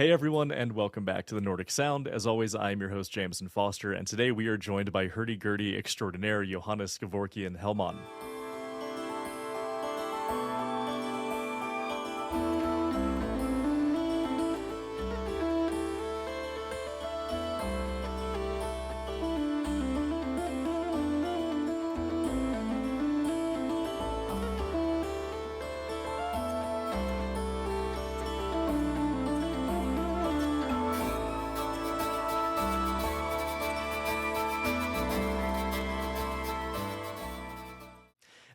Hey everyone, and welcome back to the Nordic Sound. As always, I am your host, Jameson Foster, and today we are joined by Hurdy-Gurdy extraordinaire Johannes Geworkian Hellman.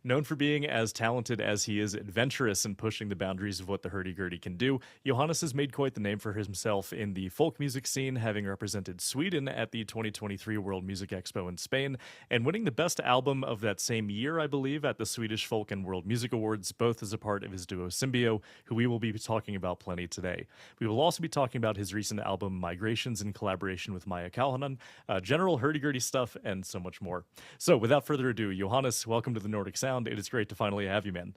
Known for being as talented as he is adventurous and pushing the boundaries of what the hurdy-gurdy can do, Johannes has made quite the name for himself in the folk music scene, having represented Sweden at the 2023 World Music Expo in Spain, and winning the best album of that same year, I believe, at the Swedish Folk and World Music Awards, both as a part of his duo Symbio, who we will be talking about plenty today. We will also be talking about his recent album Migrations in collaboration with Maija Kauhanen, general hurdy-gurdy stuff, and so much more. So without further ado, Johannes, welcome to the Nordic Sound. It is great to finally have you, man.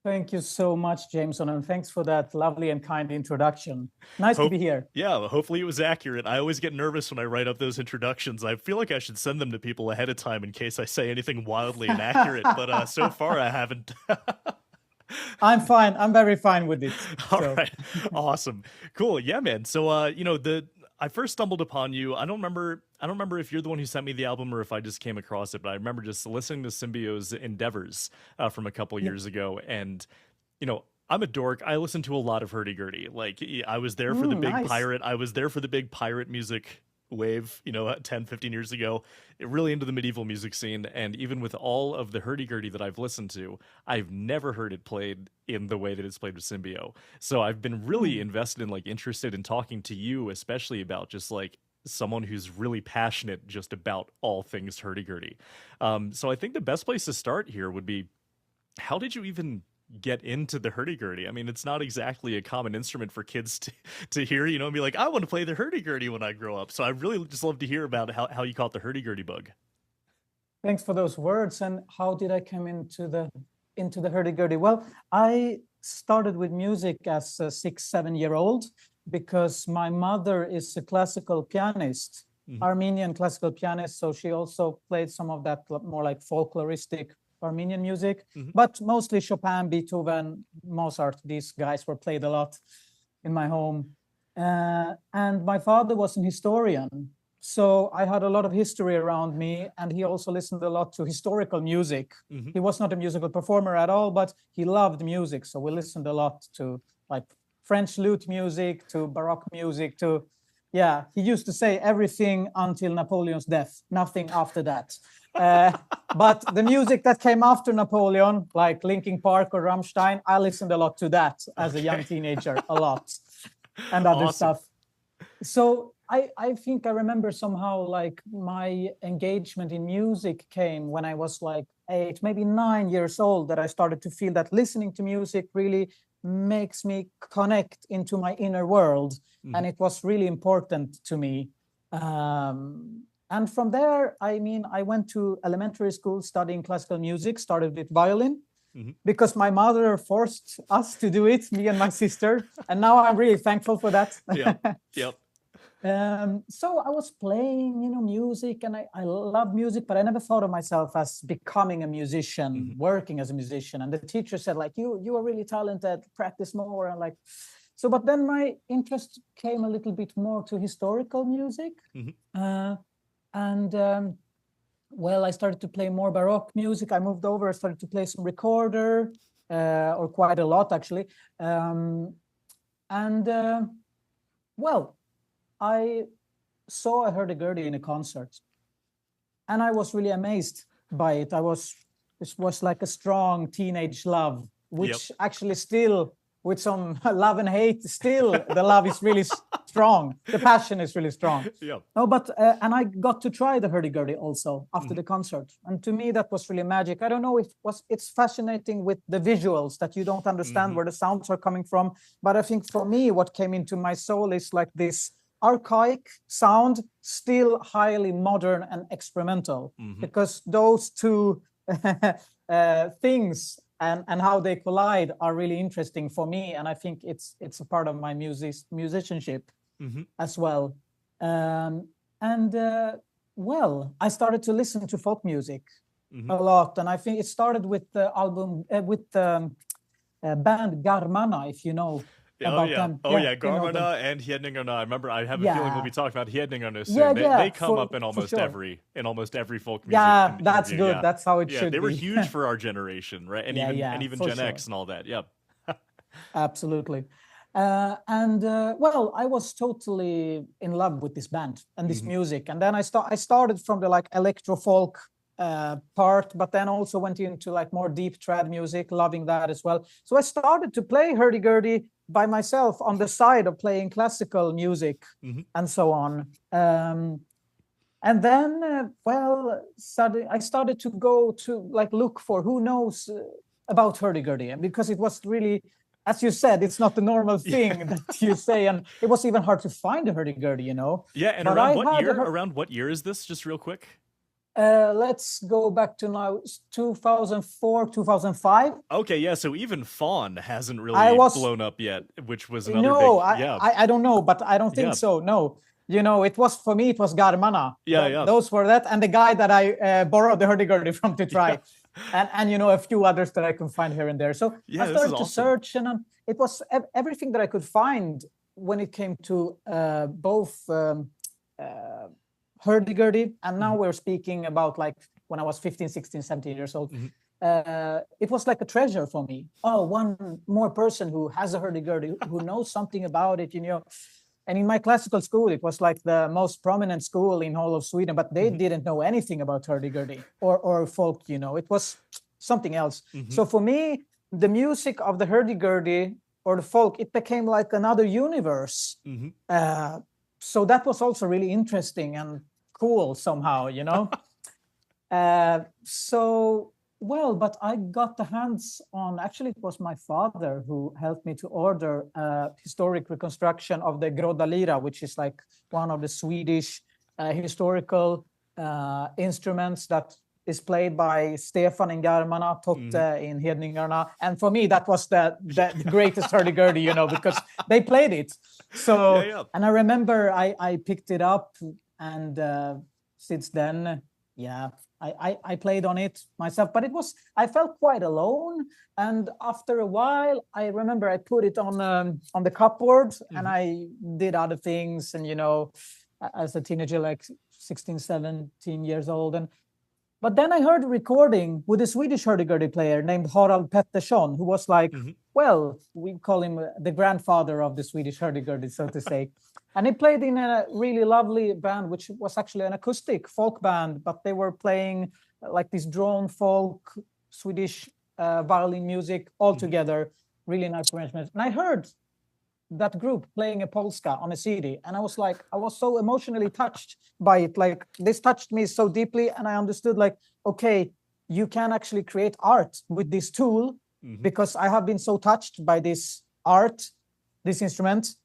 Thank you so much, Jameson, and thanks for that lovely and kind introduction. Nice to be here. Yeah, well, hopefully it was accurate. I always get nervous when I write up those introductions. I feel like I should send them to people ahead of time in case I say anything wildly inaccurate, but so far I haven't. I'm fine. I'm very fine with it. All right. Awesome. Cool. Yeah, man. So, I first stumbled upon you. I don't remember if you're the one who sent me the album or if I just came across it, but I remember just listening to Symbio's Endeavors from a couple years ago. And, I'm a dork. I listen to a lot of hurdy-gurdy. Like, I was there for the big pirate. I was there for the big pirate music wave, 10, 15 years ago, really into the medieval music scene. And even with all of the hurdy-gurdy that I've listened to, I've never heard it played in the way that it's played with Symbio. So I've been really invested in, interested in talking to you, especially about just someone who's really passionate just about all things hurdy-gurdy. So I think the best place to start here would be, how did you even get into the hurdy-gurdy? I mean, it's not exactly a common instrument for kids to hear, and be like, I want to play the hurdy-gurdy when I grow up. So I really just love to hear about how you caught the hurdy-gurdy bug. Thanks for those words. And how did I come into the hurdy-gurdy? Well, I started with music as a 6-7-year-old because my mother is a classical pianist, Armenian classical pianist. So she also played some of that more like folkloristic Armenian music, but mostly Chopin, Beethoven, Mozart. These guys were played a lot in my home. And my father was an historian. So I had a lot of history around me, and he also listened a lot to historical music. He was not a musical performer at all, but he loved music. So we listened a lot to French lute music, to Baroque music, he used to say everything until Napoleon's death, nothing after that. But the music that came after Napoleon, like Linkin Park or Rammstein, I listened a lot to that as a young teenager, a lot, and other stuff. So I think I remember somehow my engagement in music came when I was 8, maybe 9 years old, that I started to feel that listening to music really makes me connect into my inner world. And it was really important to me. And from there, I went to elementary school studying classical music, started with violin, because my mother forced us to do it, me and my sister. And now I'm really thankful for that. Yep. So I was playing, music, and I love music, but I never thought of myself as becoming a musician, working as a musician. And the teacher said, you are really talented, practice more. And but then my interest came a little bit more to historical music. I started to play more Baroque music. I moved over, I started to play some recorder, or quite a lot, actually. I saw a hurdy-gurdy in a concert, and I was really amazed by it. It was like a strong teenage love, which actually still, with some love and hate, still the love is really strong. The passion is really strong. And I got to try the hurdy-gurdy also after the concert. And to me, that was really magic. I don't know if it's fascinating with the visuals that you don't understand where the sounds are coming from. But I think for me, what came into my soul is this archaic sound, still highly modern and experimental, because those two things and how they collide are really interesting for me, and I think it's a part of my musicianship as well. And well, I started to listen to folk music a lot, and I think it started with the album with the band Garmana, if you know about them. Garmana and Hedningarna. I remember. I have a feeling we'll be talking about Hedningarna soon. They come up in almost every folk music. Yeah, that's interview. good. That's how it should be. They were huge for our generation, right? And even Gen X and all that. Yep. Absolutely. Well, I was totally in love with this band and this music, and then I started from the like electro folk part, but then also went into like more deep trad music, loving that as well. So I started to play hurdy-gurdy by myself on the side of playing classical music and so on. And then, I started to go to like look for who knows about hurdy-gurdy, and because it was really, as you said, it's not the normal thing that you say, and it was even hard to find a hurdy-gurdy, you know. Yeah, and but around what year is this? Just real quick. Let's go back to now 2004, 2005. Okay, yeah, so even Fawn hasn't really blown up yet, which was another big... I don't know, but I don't think so, no. You know, it was Garmana. Yeah. Those were that, and the guy that I borrowed the hurdy-gurdy from to try. And you know, a few others that I can find here and there. So I started to search, and it was everything that I could find when it came to both hurdy-gurdy, and now we're speaking about like when I was 15, 16, 17 years old. It was like a treasure for me. Oh, one more person who has a hurdy-gurdy, who knows something about it, you know. And in my classical school, it was like the most prominent school in all of Sweden, but they didn't know anything about hurdy-gurdy or folk, you know. It was something else. So for me, the music of the hurdy-gurdy or the folk, it became like another universe. So that was also really interesting and cool somehow, you know. But I got the hands on, actually it was my father who helped me to order a historic reconstruction of the Grodda Lira, which is like one of the Swedish historical instruments that is played by Stefan in Garmana, Totte in Hedningarna. And for me, that was the greatest hurdy-gurdy, you know, because they played it. So, and I remember I picked it up, and since then, I played on it myself, but I felt quite alone. And after a while, I remember I put it on the cupboard, and I did other things. And, you know, as a teenager, like 16, 17 years old. But then I heard a recording with a Swedish hurdy-gurdy player named Harald Pettersson, who was like, well, we call him the grandfather of the Swedish hurdy-gurdy, so to say. And he played in a really lovely band, which was actually an acoustic folk band, but they were playing like this drone folk, Swedish violin music all together, really nice arrangements. And I heard that group playing a polska on a CD, and I was so emotionally touched by it. Like, this touched me so deeply, and I understood, like, okay, you can actually create art with this tool, because I have been so touched by this art, this instrument.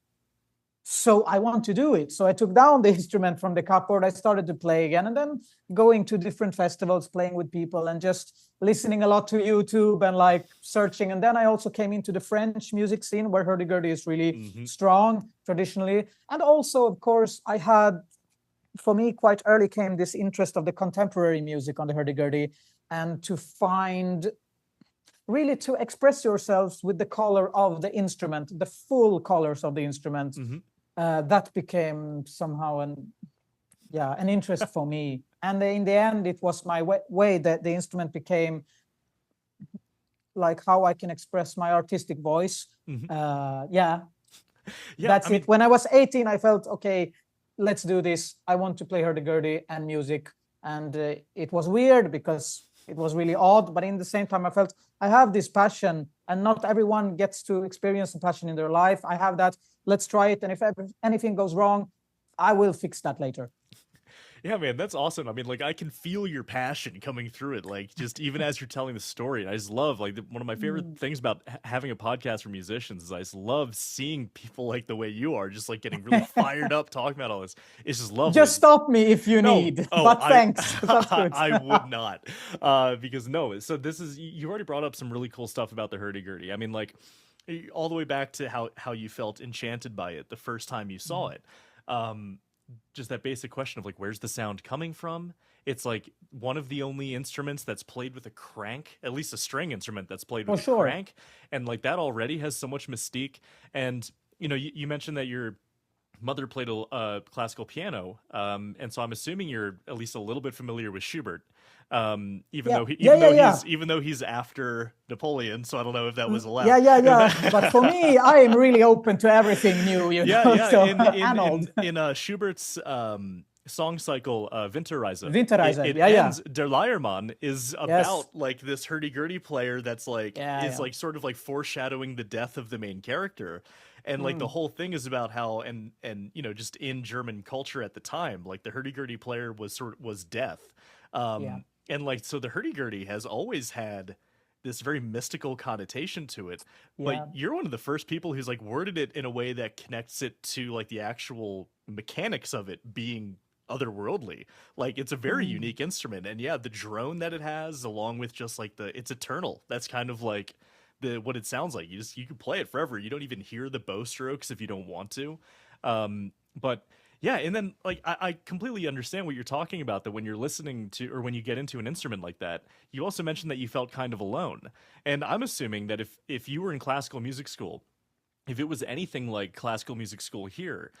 So I want to do it. So I took down the instrument from the cupboard. I started to play again, and then going to different festivals, playing with people, and just listening a lot to YouTube and like searching. And then I also came into the French music scene, where hurdy-gurdy is really strong traditionally. And also, of course, for me, quite early came this interest of the contemporary music on the hurdy-gurdy, and to find, really to express yourselves with the color of the instrument, the full colors of the instrument. That became somehow an interest for me. And in the end, it was my way that the instrument became like how I can express my artistic voice. That's it. When I was 18, I felt, okay, let's do this. I want to play hurdy-gurdy and music. And it was weird because it was really odd, but in the same time, I felt I have this passion, and not everyone gets to experience the passion in their life. I have that. Let's try it. And if anything goes wrong, I will fix that later. Yeah, man, that's awesome. I mean, like, I can feel your passion coming through it, like, just even as you're telling the story. And I just love, like, one of my favorite Mm. things about having a podcast for musicians is I just love seeing people like the way you are, just like getting really fired up talking about all this. It's just lovely. Just stop me if you No, need, oh, but thanks. That's good. I would not, because no. So this is you already brought up some really cool stuff about the hurdy-gurdy. I mean, like, all the way back to how you felt enchanted by it the first time you saw Mhm. it. Um, just that basic question of like, where's the sound coming from? It's like one of the only instruments that's played with a crank, at least a string instrument that's played For with a sure. crank, and like that already has so much mystique. And you mentioned that your mother played a classical piano, and so I'm assuming you're at least a little bit familiar with Schubert. Even Yeah, though yeah, yeah, yeah. even though he's after Napoleon, so I don't know if that was Yeah, allowed. yeah, yeah. But for me, I am really open to everything new, Yeah, yeah. So In in and in old. in Schubert's song cycle, Winterreise, Winterreise. it Yeah, yeah. ends. Der Leiermann is Yes. about like this hurdy-gurdy player that's like Yeah, is yeah. like sort of like foreshadowing the death of the main character. And like the Mm, whole thing is about how and just in German culture at the time, like the hurdy-gurdy player was death. yeah, And like so the hurdy-gurdy has always had this very mystical connotation to it, but yeah. you're one of the first people who's like worded it in a way that connects it to like the actual mechanics of it being otherworldly. Like it's a very Mm, unique instrument, and yeah, the drone that it has along with just like it's eternal. That's kind of like the what it sounds like. You can play it forever. You don't even hear the bow strokes if you don't want to. But yeah, and then like I completely understand what you're talking about, that when you're listening to or when you get into an instrument like that, you also mentioned that you felt kind of alone. And I'm assuming that if you were in classical music school, if it was anything like classical music school here,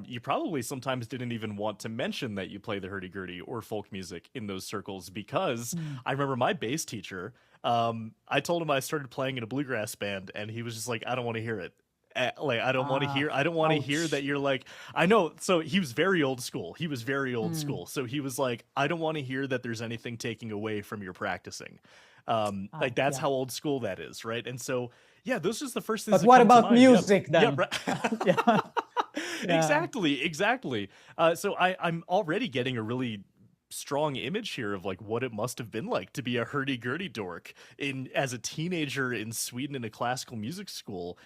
you probably sometimes didn't even want to mention that you play the hurdy-gurdy or folk music in those circles, because mm. I remember my bass teacher, I told him I started playing in a bluegrass band, and he was just like, I don't want to hear it. Like Ah, I don't want to hear that ouch. you're like, I know. So he was very old school. He was very old Mm. school. So he was like, I don't want to hear that there's anything taking away from your practicing. Ah, Like that's yeah. how old school that is, right? And so yeah, those are just the first things But that what come to about mind. Yeah, music yeah, then? right. Yeah, yeah. Exactly, exactly. So I'm already getting a really strong image here of like what it must have been like to be a hurdy-gurdy dork in as a teenager in Sweden in a classical music school.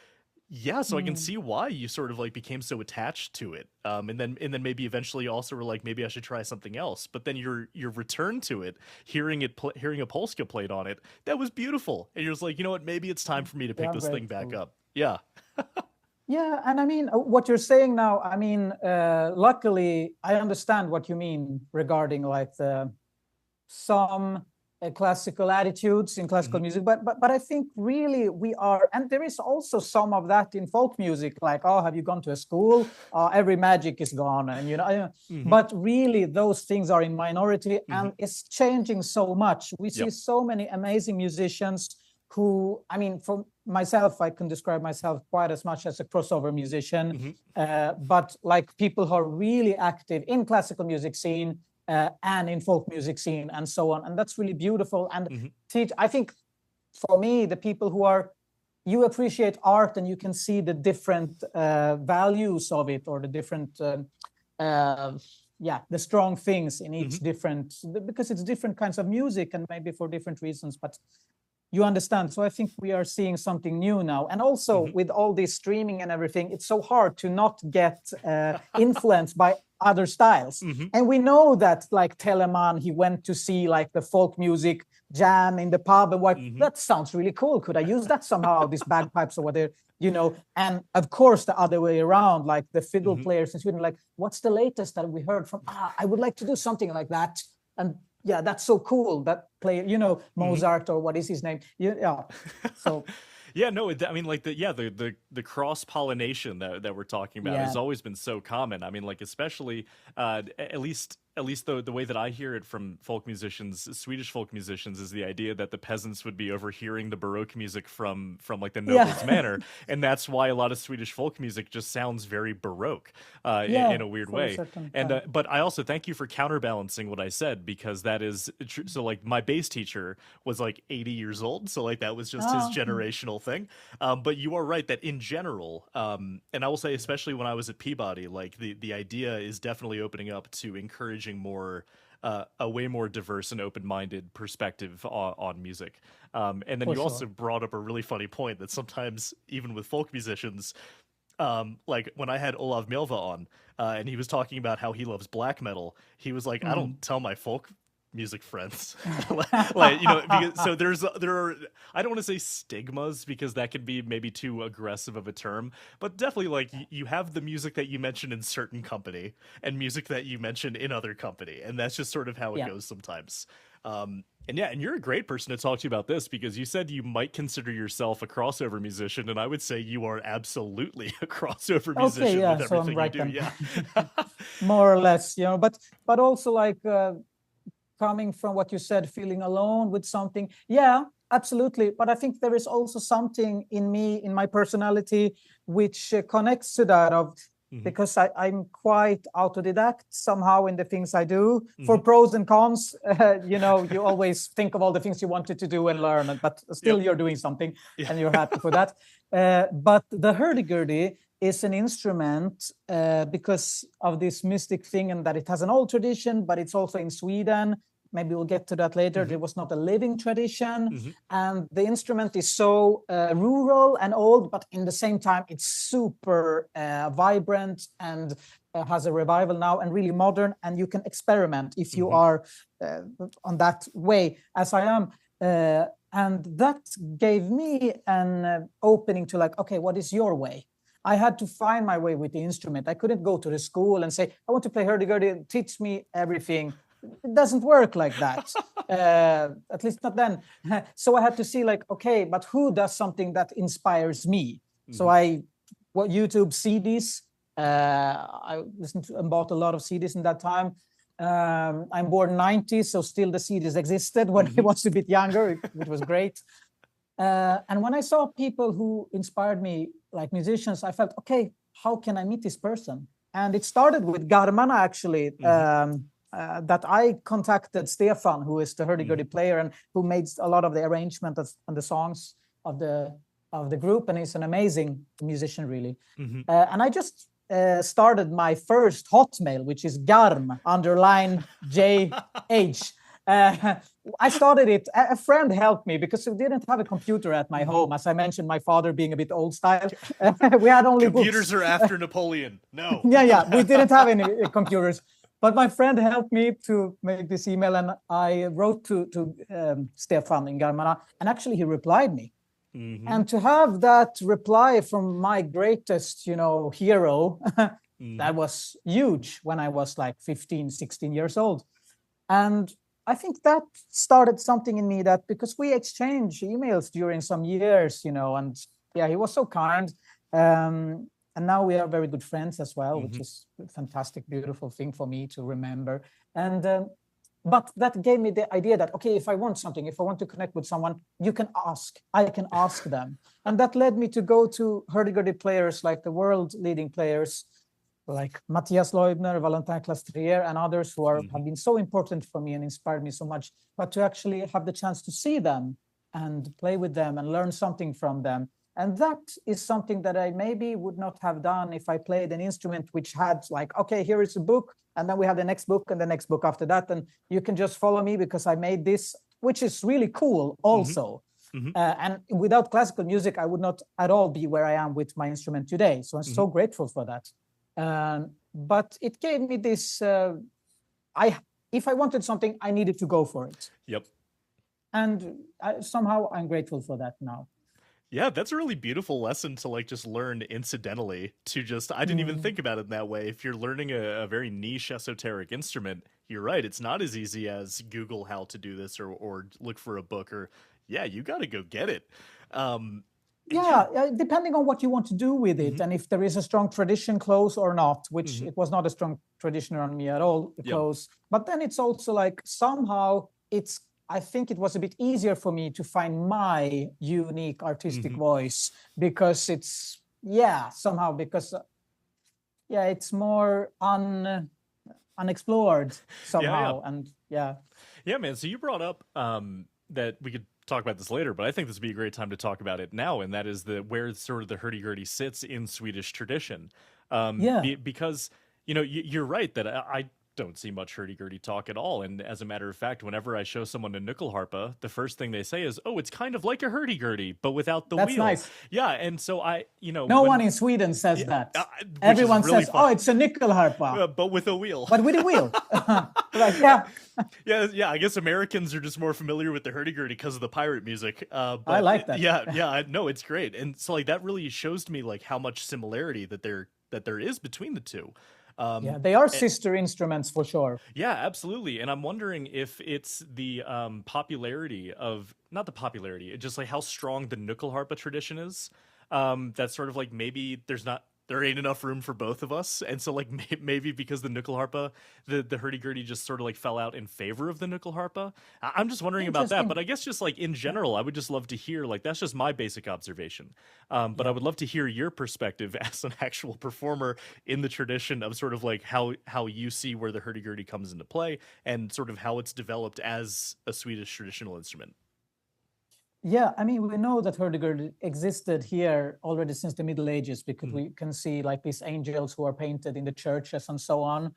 Yeah, so I can Mm. see why you sort of like became so attached to it. And then maybe eventually you also were like, maybe I should try something else. But then your return to it, hearing a polska played on it, that was beautiful. And you're just like, you know what, maybe it's time for me to We pick are this thing back grateful. up. Yeah. Yeah, and I mean, what you're saying now, I mean, luckily, I understand what you mean regarding like some classical attitudes in classical Hmm. music, but I think really we are, and there is also some of that in folk music, like, oh, have you gone to a school? Every magic is gone, and Hmm. but really those things are in minority, Hmm. and it's changing so much. We see Yep. so many amazing musicians who, I mean, for myself, I can describe myself quite as much as a crossover musician, Hmm. but like people who are really active in classical music scene and in folk music scene and so on. And that's really beautiful. And Hmm. I think for me, the people who are, you appreciate art and you can see the different values of it, or the different, uh, yeah, the strong things in each Hmm. different, because it's different kinds of music and maybe for different reasons, but you understand. So I think we are seeing something new now. And also Hmm. with all this streaming and everything, it's so hard to not get influenced by other styles. Hmm. And we know that like Telemann, he went to see like the folk music jam in the pub and what, Hmm. that sounds really cool. Could I use that somehow, these bagpipes or whatever, And of course, the other way around, like the fiddle Hmm. players in Sweden, like, what's the latest that we heard from? I would like to do something like that. And yeah, that's so cool. That player, Hmm. Mozart, or what is his name? Yeah. So Yeah, no, I mean, like the cross pollination that we're talking about has yeah, always been so common. I mean, like especially at least the way that I hear it from folk musicians, Swedish folk musicians, is the idea that the peasants would be overhearing the Baroque music from like the noble's yeah, manor, and that's why a lot of Swedish folk music just sounds very Baroque yeah, in a weird for a way. certain And time. but I also thank you for counterbalancing what I said, because that is true. So like my bass teacher was like 80 years old, so like that was just his Mm, generational thing. But you are right that in general, and I will say especially when I was at Peabody, like the idea is definitely opening up to encourage encouraging more a way more diverse and open-minded perspective on music. And then For you also sure. brought up a really funny point that sometimes, even with folk musicians, like when I had Olav Mjølva on, and he was talking about how he loves black metal, he was like, I Mm. don't tell my folk music friends, like, you know, because so there are, I don't want to say stigmas because that could be maybe too aggressive of a term, but definitely like you have the music that you mention in certain company and music that you mention in other company, and that's just sort of how it Yeah. goes sometimes. And yeah, and you're a great person to talk to about this because you said you might consider yourself a crossover musician, and I would say you are absolutely a crossover Okay, musician yeah, with so I'm everything you right do. then. Yeah. More or less, you know, but also like coming from what you said, feeling alone with something. Yeah, absolutely. But I think there is also something in me, in my personality, which connects to that of because I'm quite autodidact somehow in the things I do. For pros and cons, you know, you always think of all the things you wanted to do and learn, but still Yep. you're doing something Yeah. and you're happy for that. But the hurdy-gurdy is an instrument because of this mystic thing and that it has an old tradition, but it's also in Sweden. Maybe we'll get to that later. There was not a living tradition. And the instrument is so rural and old, but in the same time, it's super vibrant and has a revival now and really modern. And you can experiment if you are on that way, as I am. And that gave me an opening to like, okay, what is your way? I had to find my way with the instrument. I couldn't go to the school and say, I want to play hurdy-gurdy, teach me everything. It doesn't work like that, at least not then. So I had to see like, okay, but who does something that inspires me? So I YouTube CDs. I listened to and bought a lot of CDs in that time. I'm born 90, so still the CDs existed when I was a bit younger, which was great. And when I saw people who inspired me, like musicians, I felt, okay, how can I meet this person? And it started with Garmana, actually. That I contacted Stefan, who is the hurdy-gurdy player and who made a lot of the arrangement and the songs of the group, and he's an amazing musician, really. And I just started my first Hotmail, which is Garm _JH. I started it. A friend helped me because we didn't have a computer at my home. As I mentioned, my father being a bit old style, we had only Computers books. are after Napoleon. No. Yeah, we didn't have any computers. But my friend helped me to make this email, and I wrote to Stefan in Garmana, and actually he replied me. And to have that reply from my greatest, you know, hero, that was huge when I was like 15, 16 years old. And I think that started something in me that because we exchanged emails during some years, you know, and yeah, he was so kind. And now we are very good friends as well, which is a fantastic, beautiful thing for me to remember. And but that gave me the idea that, okay, if I want something, if I want to connect with someone, you can ask. I can ask them. And that led me to go to hurdy-gurdy players, like the world leading players, like Matthias Leubner, Valentin Clastrier, and others who have been so important for me and inspired me so much. But to actually have the chance to see them and play with them and learn something from them. And that is something that I maybe would not have done if I played an instrument which had like, okay, here is a book, and then we have the next book and the next book after that. And you can just follow me because I made this, which is really cool also. And without classical music, I would not at all be where I am with my instrument today. So I'm so grateful for that. But it gave me this, if I wanted something, I needed to go for it. Yep. And somehow I'm grateful for that now. Yeah, that's a really beautiful lesson to like just learn incidentally to just, I didn't even think about it in that way. If you're learning a very niche esoteric instrument, you're right. It's not as easy as Google how to do this or look for a book or you got to go get it. Depending on what you want to do with it and if there is a strong tradition close or not, which it was not a strong tradition on me at all close. But then it's also like somehow I think it was a bit easier for me to find my unique artistic voice because it's it's more unexplored somehow. Yeah, man. So you brought up that we could talk about this later, but I think this would be a great time to talk about it now, and that is where sort of the hurdy-gurdy sits in Swedish tradition. Because you know you're right that I don't see much hurdy-gurdy talk at all. And as a matter of fact, whenever I show someone a nyckelharpa, the first thing they say is, "Oh, it's kind of like a hurdy-gurdy, but without the That's wheel." nice. Yeah, and so No one in Sweden says yeah, that. which is Everyone really says, fun. "Oh, it's a nyckelharpa," but with a wheel. but with a wheel. Like, yeah. Yeah. I guess Americans are just more familiar with the hurdy-gurdy because of the pirate music. But I like that. Yeah. No, it's great, and so like that really shows to me like how much similarity that there is between the two. Yeah, they are sister instruments for sure. Yeah, absolutely. And I'm wondering if it's the popularity of, not the popularity, just like how strong the nyckelharpa tradition is. That's sort of like maybe there ain't enough room for both of us. And so like maybe because the nyckelharpa, the hurdy-gurdy just sort of like fell out in favor of the nyckelharpa. I'm just wondering about that. But I guess just like in general, I would just love to hear, like, that's just my basic observation. But I would love to hear your perspective as an actual performer in the tradition of sort of like how you see where the hurdy-gurdy comes into play and sort of how it's developed as a Swedish traditional instrument. Yeah, I mean, we know that hurdy-gurdy existed here already since the Middle Ages because we can see like these angels who are painted in the churches and so on.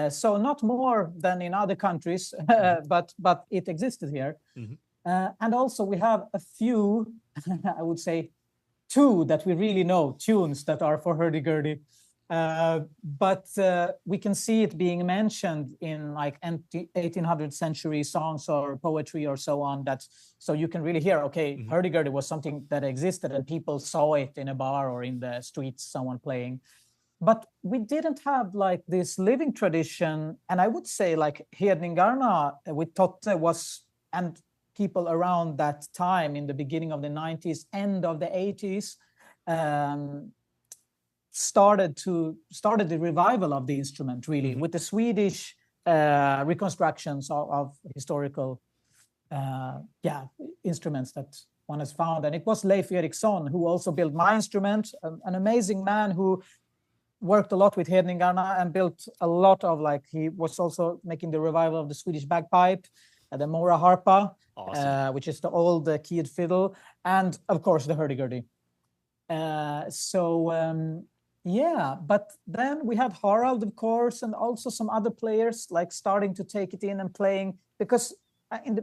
So not more than in other countries, but it existed here. And also we have a few, I would say, two that we really know, tunes that are for hurdy-gurdy. But we can see it being mentioned in like 1800th century songs or poetry or so on. So you can really hear, okay, hurdy-gurdy was something that existed and people saw it in a bar or in the streets, someone playing. But we didn't have like this living tradition. And I would say like Hedningarna with Totte was, and people around that time in the beginning of the 90s, end of the 80s, started the revival of the instrument really with the Swedish reconstructions of historical instruments that one has found. And it was Leif Eriksson who also built my instrument, an amazing man who worked a lot with Hedningarna and built a lot of, like, he was also making the revival of the Swedish bagpipe, the Mora harpa, awesome. which is the old keyed fiddle, and of course the hurdy-gurdy. Yeah, but then we had Harald, of course, and also some other players like starting to take it in and playing, because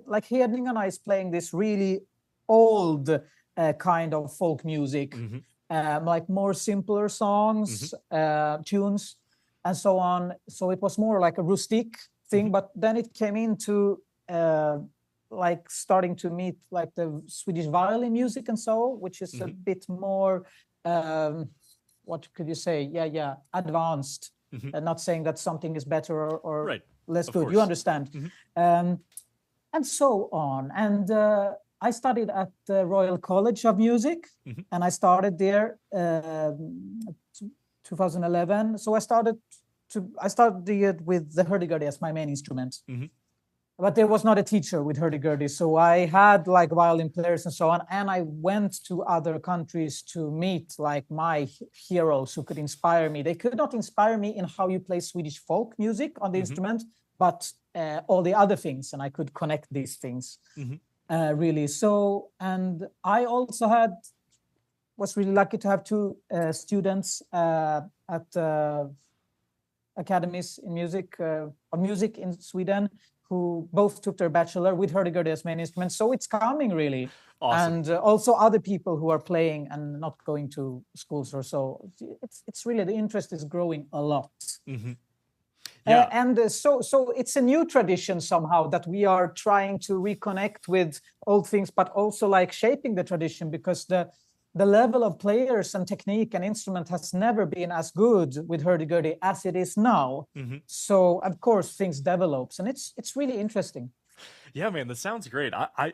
like Hedningarna is playing this really old kind of folk music, like more simpler songs, tunes, and so on. So it was more like a rustic thing, but then it came into like starting to meet like the Swedish violin music and so, which is a bit more what could you say? Yeah, advanced. Not saying that something is better or less good. You understand. And so on. And I studied at the Royal College of Music, and I started there 2011. So I started with the hurdy-gurdy as my main instrument. But there was not a teacher with hurdy-gurdy. So I had like violin players and so on. And I went to other countries to meet like my heroes who could inspire me. They could not inspire me in how you play Swedish folk music on the instrument, but all the other things. And I could connect these things really. So, and I also was really lucky to have two students at academies in music, of music in Sweden, who both took their bachelor with hurdy-gurdy as main instrument. So it's coming really. Awesome. And also other people who are playing and not going to schools or so. It's really, the interest is growing a lot. And so it's a new tradition somehow that we are trying to reconnect with old things, but also like shaping the tradition, because the level of players and technique and instrument has never been as good with hurdy-gurdy as it is now. So of course things develops, and it's really interesting. Yeah, man, that sounds great. I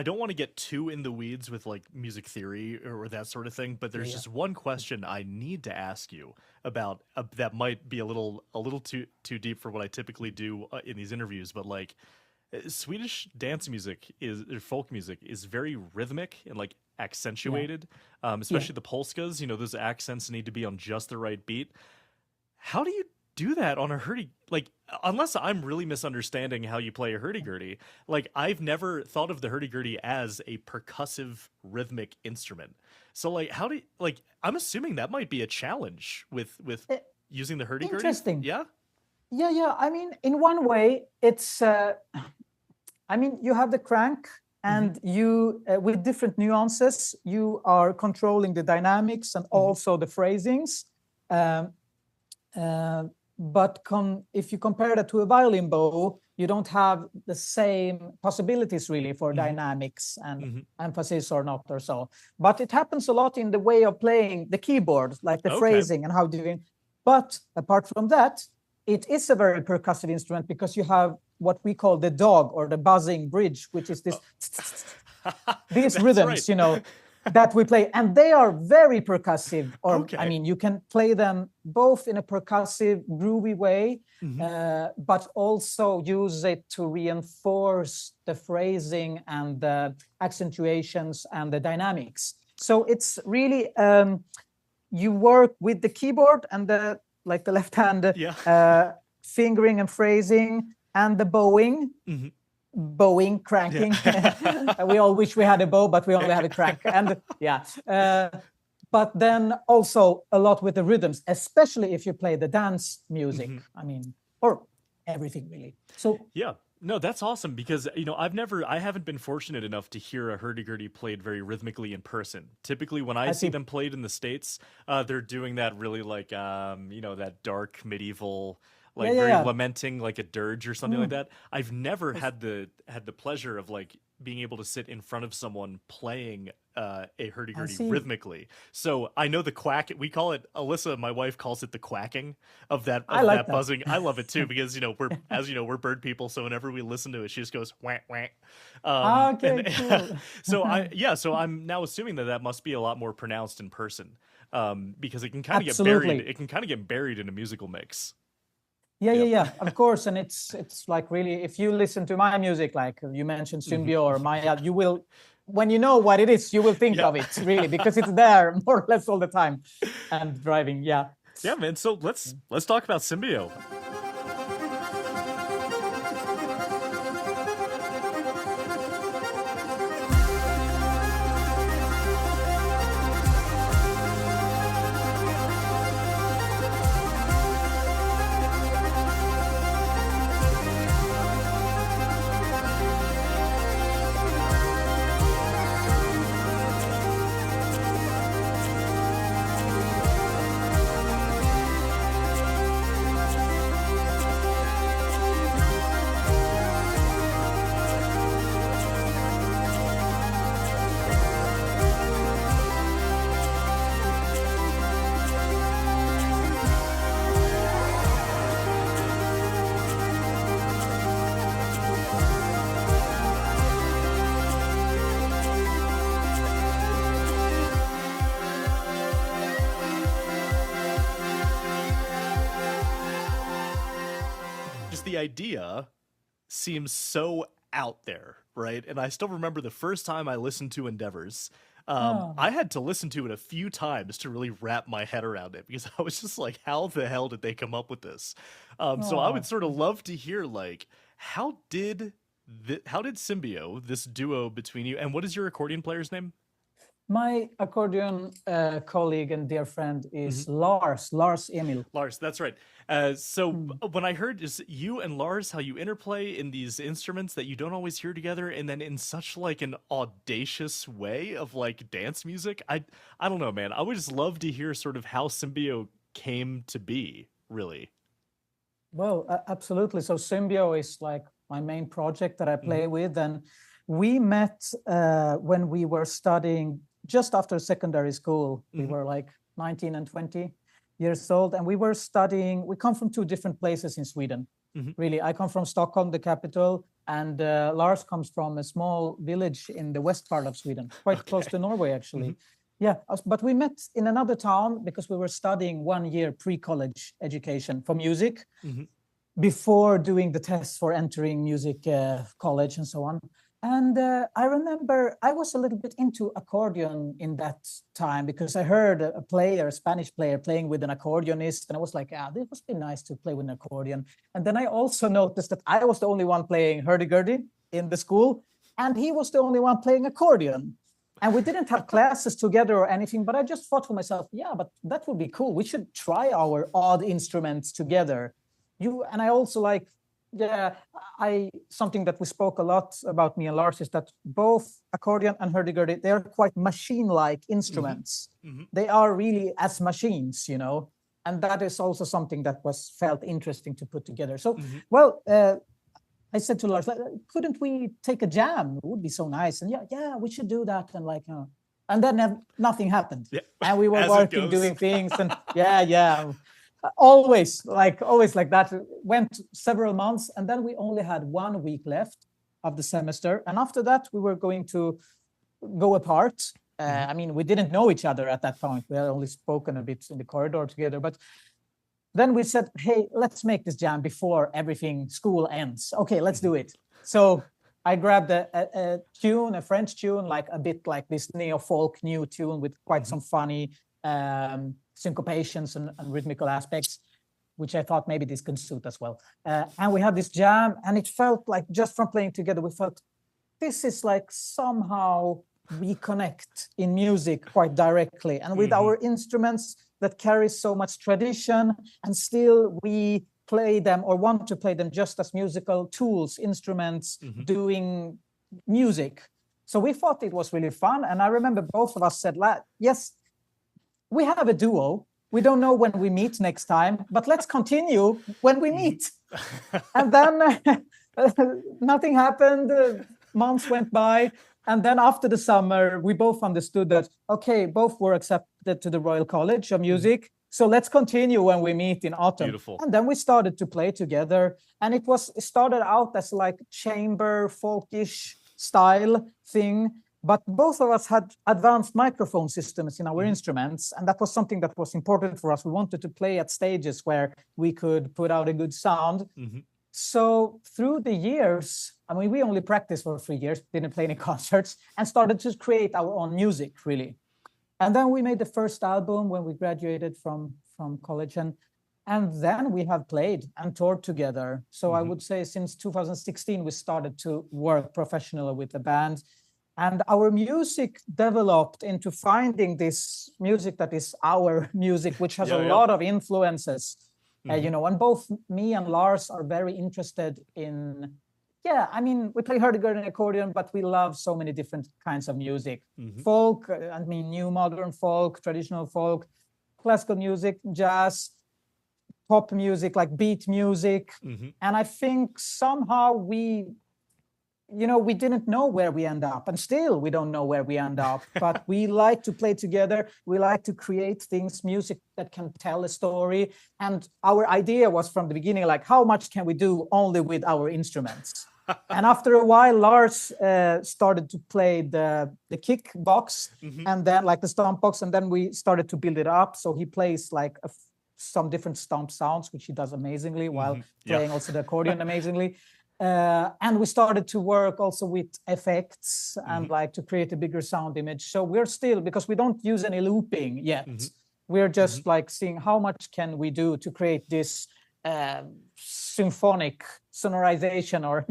don't want to get too in the weeds with like music theory or that sort of thing, but there's just one question I need to ask you about that might be a little too deep for what I typically do in these interviews, but like Swedish dance music or folk music is very rhythmic and like accentuated, especially the polskas. You know, those accents need to be on just the right beat. How do you do that on a hurdy? Like, unless I'm really misunderstanding how you play a hurdy-gurdy, like I've never thought of the hurdy-gurdy as a percussive rhythmic instrument. So like, how do you, like, I'm assuming that might be a challenge with using the hurdy-gurdy. Interesting. Yeah. Yeah. I mean, in one way, it's. I mean, you have the crank, and you, with different nuances, you are controlling the dynamics and also the phrasings. But if you compare that to a violin bow, you don't have the same possibilities really for dynamics and emphasis or not or so. But it happens a lot in the way of playing the keyboard, like the phrasing and how doing. But apart from that, it is a very percussive instrument because you have what we call the dog or the buzzing bridge, which is this these rhythms, right. that we play, and they are very percussive. Or I mean, you can play them both in a percussive, groovy way, but also use it to reinforce the phrasing and the accentuations and the dynamics. So it's really you work with the keyboard and the left hand fingering and phrasing and the bowing. Bowing, cranking. We all wish we had a bow, but we only have a crank. And but then also a lot with the rhythms, especially if you play the dance music. I mean, or everything really. So no, that's awesome because I haven't been fortunate enough to hear a hurdy-gurdy played very rhythmically in person. Typically, when I see them played in the States, they're doing that really that dark medieval. Very lamenting, like a dirge or something like that. I've never had the pleasure of being able to sit in front of someone playing a hurdy-gurdy rhythmically. So I know the quack. We call it. Alyssa, my wife, calls it the quacking of that buzzing. I love it too because we're bird people. So whenever we listen to it, she just goes whack whack. Cool. So I'm now assuming that must be a lot more pronounced in person because it can kind of get buried. It can kind of get buried in a musical mix. Yeah, of course. And it's like really, if you listen to my music, like you mentioned Symbio or Maija, you will, when you know what it is, you will think of it really, because it's there more or less all the time and driving. Yeah, man. So let's talk about Symbio. The idea seems so out there, right? And I still remember the first time I listened to Endeavors. I had to listen to it a few times to really wrap my head around it because I was just like, how the hell did they come up with this? So I would sort of love to hear how did Symbio, this duo between you, and what is your accordion player's name? My accordion colleague and dear friend is Lars Emil. Lars, that's right. So when I heard just you and Lars, how you interplay in these instruments that you don't always hear together, and then in such an audacious way of dance music, I don't know, man. I would just love to hear sort of how Symbio came to be, really. Well, absolutely. So Symbio is my main project that I play with, and we met when we were studying just after secondary school. We were 19 and 20 years old, and we were studying. We come from two different places in Sweden. Really, I come from Stockholm, the capital, and Lars comes from a small village in the west part of Sweden, quite close to Norway, actually. Yeah, but we met in another town because we were studying 1 year pre-college education for music before doing the tests for entering music college and so on. And I remember I was a little bit into accordion in that time because I heard a Spanish player playing with an accordionist. And I was like, this must be nice to play with an accordion. And then I also noticed that I was the only one playing hurdy-gurdy in the school. And he was the only one playing accordion. And we didn't have classes together or anything. But I just thought for myself, but that would be cool. We should try our odd instruments together. you and I also like, yeah, something that we spoke a lot about, me and Lars, is that both accordion and hurdy-gurdy, they are quite machine-like instruments. They are really as machines, you know, and that is also something that was felt interesting to put together. So, well, I said to Lars, like, couldn't we take a jam? It would be so nice. And yeah, we should do that. And like, and then nothing happened. Yeah. And we were working, doing things, and yeah. Always like that. It went several months, and then we only had 1 week left of the semester. And after that, we were going to go apart. I mean, we didn't know each other at that point. We had only spoken a bit in the corridor together. But then we said, hey, let's make this jam before school ends. Okay, let's do it. So I grabbed a tune, a French tune, like a bit like this neo-folk new tune with quite some funny syncopations and rhythmical aspects, which I thought maybe this could suit as well. And we had this jam, and it felt like, just from playing together, we felt this is like somehow we connect in music quite directly, and with our instruments that carry so much tradition, and still we play them or want to play them just as musical tools, instruments, doing music. So we thought it was really fun. And I remember both of us said, yes, we have a duo. We don't know when we meet next time, but let's continue when we meet. And then nothing happened. Months went by. And then after the summer, we both understood that, okay, both were accepted to the Royal College of Music. So let's continue when we meet in autumn. Beautiful. And then we started to play together. And it started out as like chamber, folkish style thing. But both of us had advanced microphone systems in our instruments. And that was something that was important for us. We wanted to play at stages where we could put out a good sound. So through the years, I mean, we only practiced for 3 years, didn't play any concerts, and started to create our own music, really. And then we made the first album when we graduated from college. And then we have played and toured together. So I would say since 2016, we started to work professionally with the band. And our music developed into finding this music that is our music, which has a lot of influences. You know, and both me and Lars are very interested in, I mean, we play hurdy-gurdy and accordion, but we love so many different kinds of music. Folk, I mean, new modern folk, traditional folk, classical music, jazz, pop music, like beat music. And I think somehow we didn't know where we end up, and still we don't know where we end up, but we like to play together. We like to create things, music that can tell a story. And our idea was from the beginning, like, how much can we do only with our instruments? And after a while, Lars started to play the kick box and then like the stomp box, and then we started to build it up. So he plays like some different stomp sounds, which he does amazingly, while playing also the accordion amazingly. And we started to work also with effects and like to create a bigger sound image. So we're still, because we don't use any looping yet, we're just like seeing how much can we do to create this symphonic sonorization or,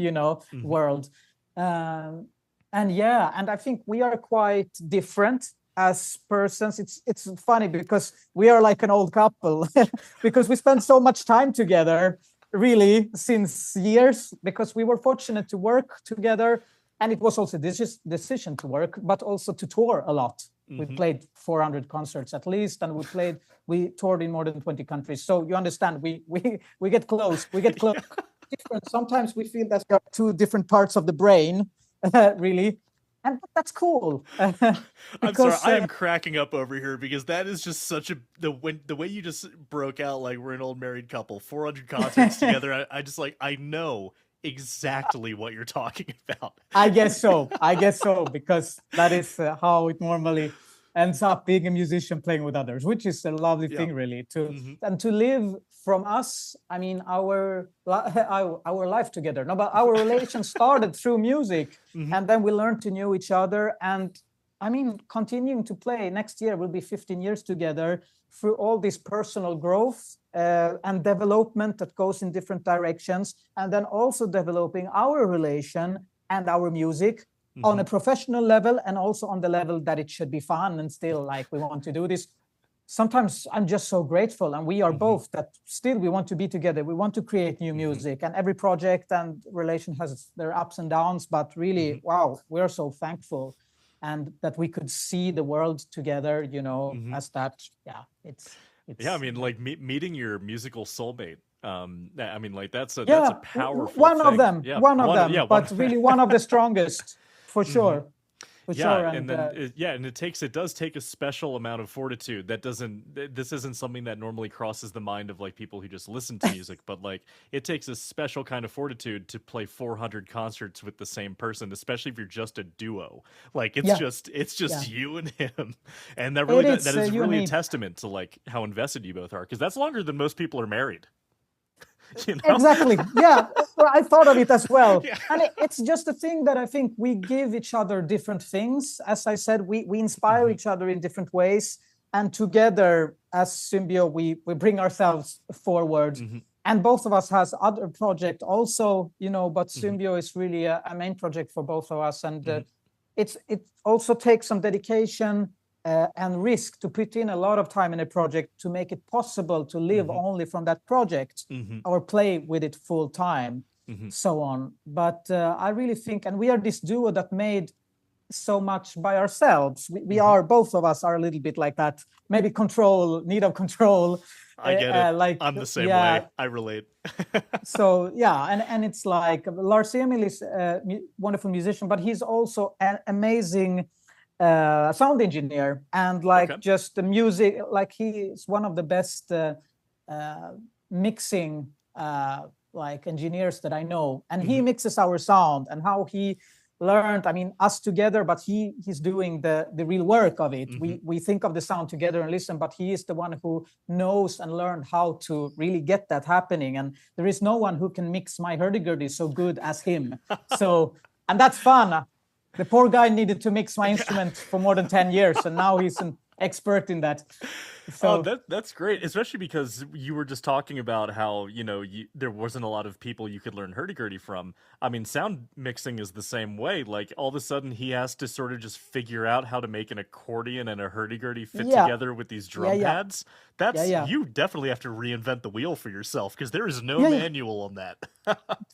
world. And I think we are quite different as persons. It's funny because we are like an old couple because we spend so much time together, really, since years, because we were fortunate to work together, and it was also this decision to work, but also to tour a lot. We played 400 concerts at least, and we toured in more than 20 countries. So you understand, we get close. Different. Sometimes we feel that we are two different parts of the brain, really. And that's cool. I'm sorry, I am cracking up over here because that is just such the way you just broke out like we're an old married couple, 400 concerts together. I know exactly what you're talking about. I guess so, because that is how it normally ends up, being a musician playing with others, which is a lovely thing, really, and to live from us. I mean, our life together. No, but our relation started through music, and then we learned to know each other. And I mean, continuing to play next year will be 15 years together through all this personal growth and development that goes in different directions, and then also developing our relation and our music on a professional level, and also on the level that it should be fun and still like we want to do this sometimes I'm just so grateful, and we are both that still we want to be together. We want to create new music, and every project and relation has their ups and downs. But really, wow, we're so thankful, and that we could see the world together. As that. Yeah, it's. Yeah, I mean, like meeting your musical soulmate. I mean, like that's a powerful one thing. of them, Yeah, one of them, but really one of the strongest for sure. Yeah, sure. And then it does take a special amount of fortitude. This isn't something that normally crosses the mind of like people who just listen to music, but like it takes a special kind of fortitude to play 400 concerts with the same person, especially if you're just a duo. Like it's just you and him, and that is really a testament to like how invested you both are, because that's longer than most people are married. Exactly. Yeah. Well, I thought of it as well. Yeah. And it's just a thing that I think we give each other different things. As I said, we inspire each other in different ways. And together as Symbio, we bring ourselves forward. And both of us has other project also, but Symbio is really a main project for both of us. And it also takes some dedication and risk to put in a lot of time in a project to make it possible to live only from that project or play with it full time, so on. But I really think, and we are this duo that made so much by ourselves. We are, both of us are a little bit like that, maybe need of control. I get it. I'm the same way. I relate. So and it's like Lars Emil is a wonderful musician, but he's also an amazing sound engineer, and just the music, like he is one of the best mixing engineers that I know, and he mixes our sound. And how he learned, I mean, us together, but he's doing the real work of it. We think of the sound together and listen, but he is the one who knows and learned how to really get that happening. And there is no one who can mix my Hurdy-Gurdy so good as him. So, and that's fun. The poor guy needed to mix my instrument for more than 10 years, and now he's an expert in that. So that's great, especially because you were just talking about how, there wasn't a lot of people you could learn Hurdy-Gurdy from. I mean, sound mixing is the same way. Like, all of a sudden, he has to sort of just figure out how to make an accordion and a Hurdy-Gurdy fit together with these drum pads. You definitely have to reinvent the wheel for yourself, because there is no manual on that.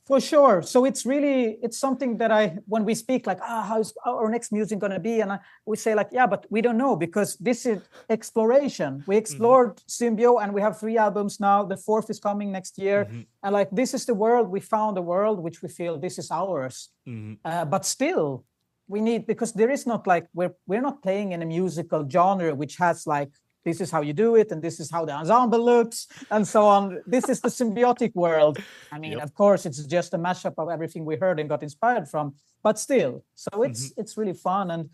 For sure. So it's something that when we speak like, how's our next music going to be? And we say like, but we don't know, because this is exploration. We explored Symbio, and we have 3 albums now. The 4th is coming next year. And like, this is the world. We found a world which we feel this is ours. But still, we need, because there is not like, we're not playing in a musical genre which has like, this is how you do it, and this is how the ensemble looks, and so on. This is the symbiotic world. I mean, of course, it's just a mashup of everything we heard and got inspired from, but still. So it's really fun, and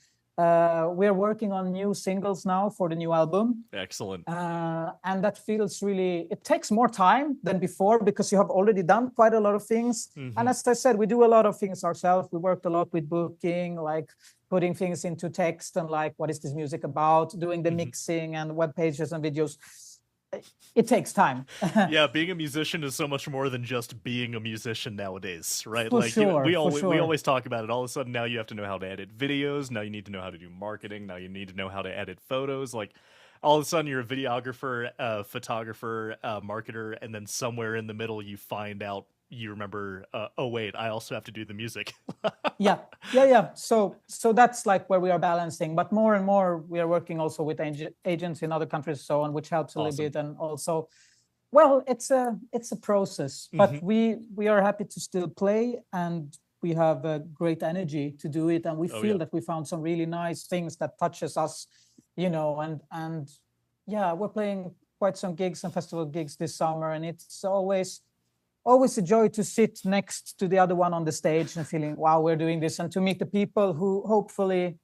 we're working on new singles now for the new album. Excellent. And that feels really, it takes more time than before, because you have already done quite a lot of things. And as I said, we do a lot of things ourselves. We worked a lot with booking, like putting things into text, and like, what is this music about, doing the mixing and web pages and videos. It takes time. Yeah, being a musician is so much more than just being a musician nowadays, right? We always talk about it. All of a sudden now you have to know how to edit videos. Now you need to know how to do marketing. Now you need to know how to edit photos. Like, all of a sudden you're a videographer, a photographer, a marketer, and then somewhere in the middle you find out, you remember, oh wait, I also have to do the music. Yeah. So that's like where we are balancing, but more and more we are working also with agents in other countries, so on, which helps a little bit. And also, well, it's a process, but we are happy to still play, and we have a great energy to do it, and we feel that we found some really nice things that touches us, and we're playing quite some gigs and festival gigs this summer, and it's always a joy to sit next to the other one on the stage and feeling, wow, we're doing this, and to meet the people who hopefully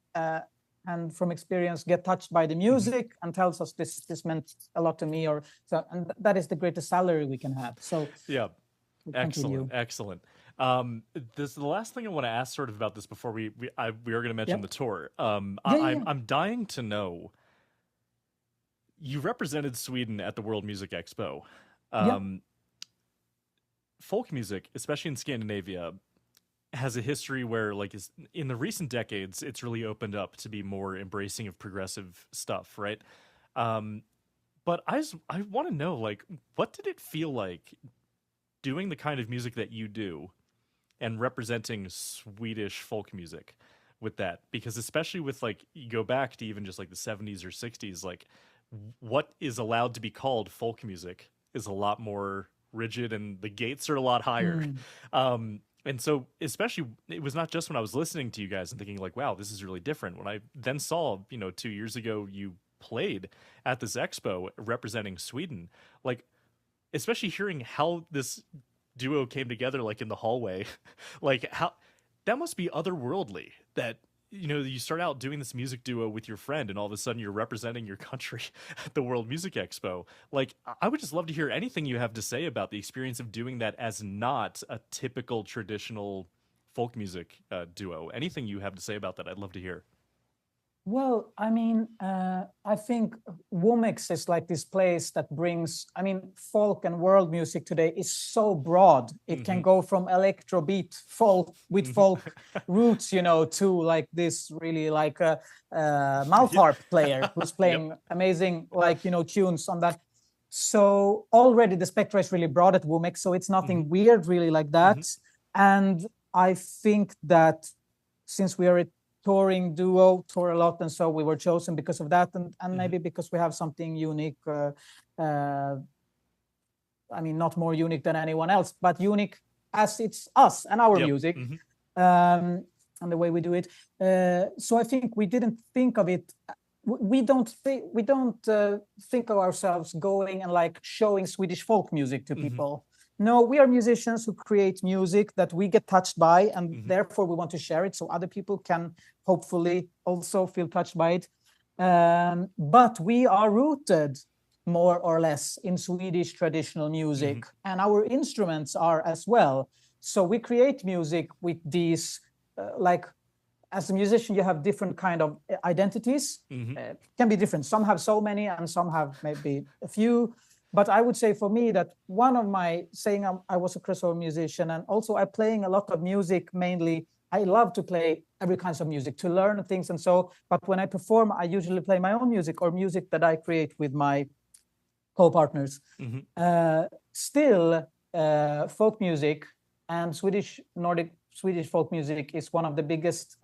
and from experience get touched by the music and tells us this meant a lot to me, and that is the greatest salary we can have. So excellent. This is the last thing I want to ask sort of about this before we are going to mention the tour. I'm dying to know, you represented Sweden at the World Music Expo. Folk music, especially in Scandinavia, has a history where, like, in the recent decades, it's really opened up to be more embracing of progressive stuff, right? But I want to know, like, what did it feel like doing the kind of music that you do and representing Swedish folk music with that? Because especially with, like, you go back to even just like the 70s or 60s, like what is allowed to be called folk music is a lot more rigid and the gates are a lot higher. And so especially it was not just when I was listening to you guys and thinking like, wow, this is really different. When I then saw, 2 years ago you played at this expo representing Sweden, like especially hearing how this duo came together, like in the hallway, like how that must be otherworldly that you start out doing this music duo with your friend and all of a sudden you're representing your country at the World Music Expo. Like I would just love to hear anything you have to say about the experience of doing that as not a typical traditional folk music duo. Anything you have to say about that, I'd love to hear. Well, I mean, I think Womex is like this place that brings, I mean, folk and world music today is so broad. It can go from electro beat folk with folk roots, to like this really like a mouth harp player who's playing amazing, like, tunes on that. So already the spectra is really broad at Womex, so it's nothing weird really like that. And I think that since we are a touring duo, tour a lot, and so we were chosen because of that, and maybe because we have something unique. I mean, not more unique than anyone else, but unique as it's us and our music, and the way we do it. So I think we didn't think of it. We don't think of ourselves going and like showing Swedish folk music to people. No, we are musicians who create music that we get touched by, and therefore we want to share it so other people can hopefully also feel touched by it. But we are rooted more or less in Swedish traditional music, and our instruments are as well. So we create music with these, like, as a musician, you have different kind of identities. Can be different. Some have so many, and some have maybe a few. But I would say for me that one of my saying I was a crossover musician, and also I'm playing a lot of music. Mainly, I love to play every kinds of music to learn things, and so. But when I perform, I usually play my own music or music that I create with my co-partners. Still, folk music and Nordic Swedish folk music is one of the biggest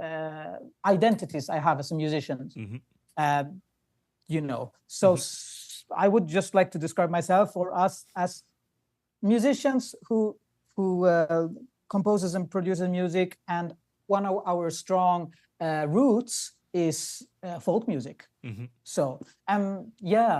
identities I have as a musician. So. I would just like to describe myself or us as musicians who composes and produces music, and one of our strong roots is folk music. So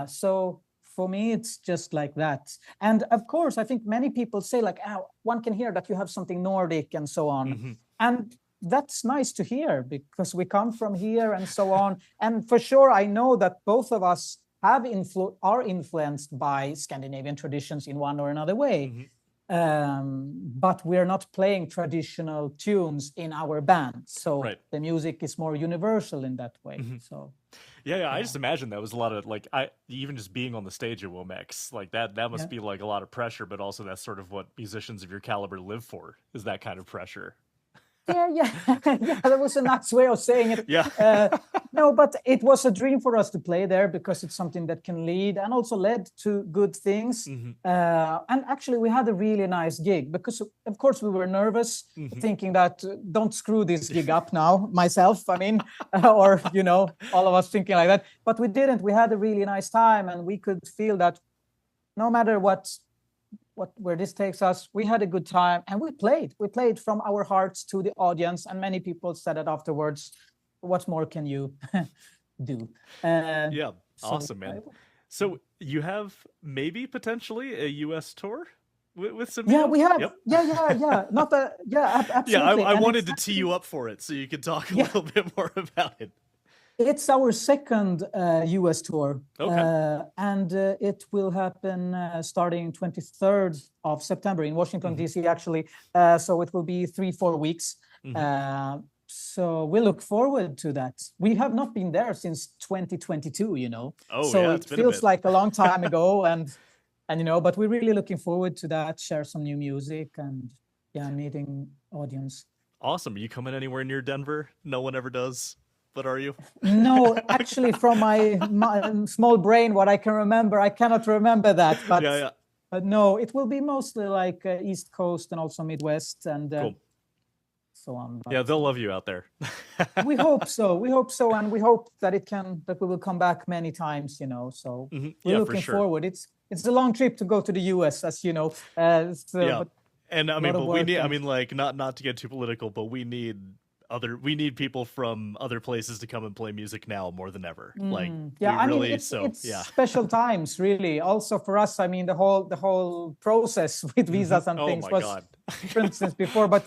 so for me it's just like that. And of course, I think many people say like, one can hear that you have something Nordic and so on, and that's nice to hear because we come from here and so on. And for sure, I know that both of us are influenced by Scandinavian traditions in one or another way. But we're not playing traditional tunes in our band. So the music is more universal in that way. So I just imagine that was a lot of like, even just being on the stage at Womex, like that must be like a lot of pressure, but also that's sort of what musicians of your caliber live for, is that kind of pressure. Yeah, that was a nice way of saying it. No, but it was a dream for us to play there because it's something that can lead and also led to good things. And actually, we had a really nice gig because, of course, we were nervous, thinking that don't screw this gig up now, myself, I mean, or, all of us thinking like that. But we didn't. We had a really nice time, and we could feel that no matter where this takes us, we had a good time, and we played from our hearts to the audience, and many people said it afterwards, what more can you do? Awesome, man. So you have maybe potentially a US tour with Symbio? Yeah, we have. Not absolutely. I wanted to tee you up for it so you could talk a little bit more about it. It's our second US tour, and it will happen starting 23rd of September in Washington, D.C., actually. So it will be 3-4 weeks. So we look forward to that. We have not been there since 2022, so it feels like a long time ago, and but we're really looking forward to that, share some new music, and meeting audience. Awesome. Are you coming anywhere near Denver? No one ever does. But are you? No, actually, from my small brain, what I can remember, I cannot remember that. But Yeah. no, it will be mostly like East Coast and also Midwest and Cool. so on. Yeah, But they'll love you out there. we hope so. We hope so, and we hope that we will come back many times. So we're Yeah, for looking sure. forward. It's a long trip to go to the U.S., as you know. Yeah. But And I a mean, lot of but we work need, I and- mean, like, not to get too political, but we need people from other places to come and play music now more than ever. Like, Yeah, we I mean, really, it's yeah. special times, really. Also for us, I mean, the whole process with visas and Oh things my was God. different since before. But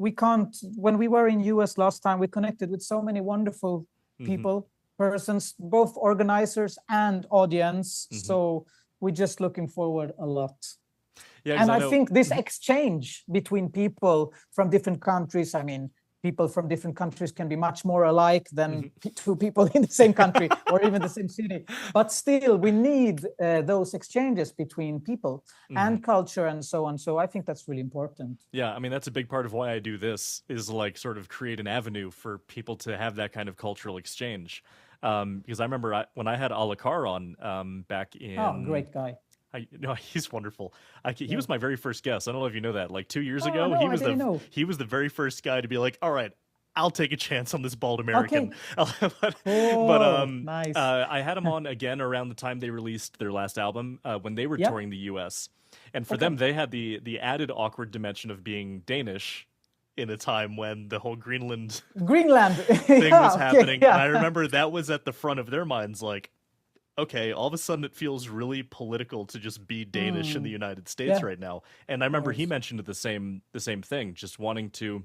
we can't. When we were in US last time, we connected with so many wonderful people, persons, both organizers and audience. So we're just looking forward a lot. Yeah, 'cause And I know. think this exchange between people from different countries, I mean, people from different countries can be much more alike than two people in the same country or even the same city. But still, we need those exchanges between people and culture and so on. So I think that's really important. Yeah, I mean, that's a big part of why I do this, is like sort of create an avenue for people to have that kind of cultural exchange. Because I remember when I had Alakar on back in... Oh, great guy. No, he's wonderful. He was my very first guest. I don't know if you know that. Like 2 years Oh, ago, no, I didn't know. he was the very first guy to be like, "All right, I'll take a chance on this bald American." Okay. but Nice. I had him on again around the time they released their last album when they were touring the U.S. And for them, they had the added awkward dimension of being Danish in a time when the whole Greenland thing was happening. Yeah. And I remember that was at the front of their minds, like, okay, all of a sudden it feels really political to just be Danish in the United States right now. And I remember he mentioned the same thing, just wanting to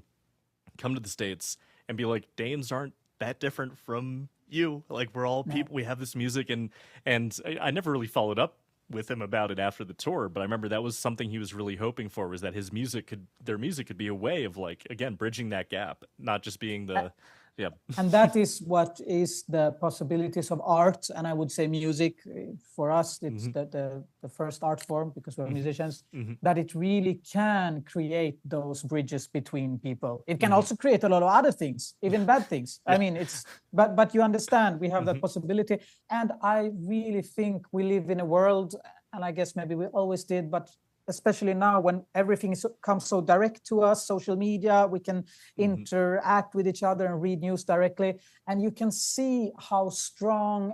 come to the States and be like, Danes aren't that different from you. Like, we're all people, we have this music. And I never really followed up with him about it after the tour, but I remember that was something he was really hoping for, was that their music could be a way of, like, again, bridging that gap, not just being the... Yeah. And that is what is the possibilities of art. And I would say music, for us, it's the first art form, because we're musicians, that it really can create those bridges between people. It can also create a lot of other things, even bad things. I mean, but you understand, we have that possibility. And I really think we live in a world, and I guess maybe we always did, but especially now when everything comes so direct to us, social media, we can interact with each other and read news directly. And you can see how strong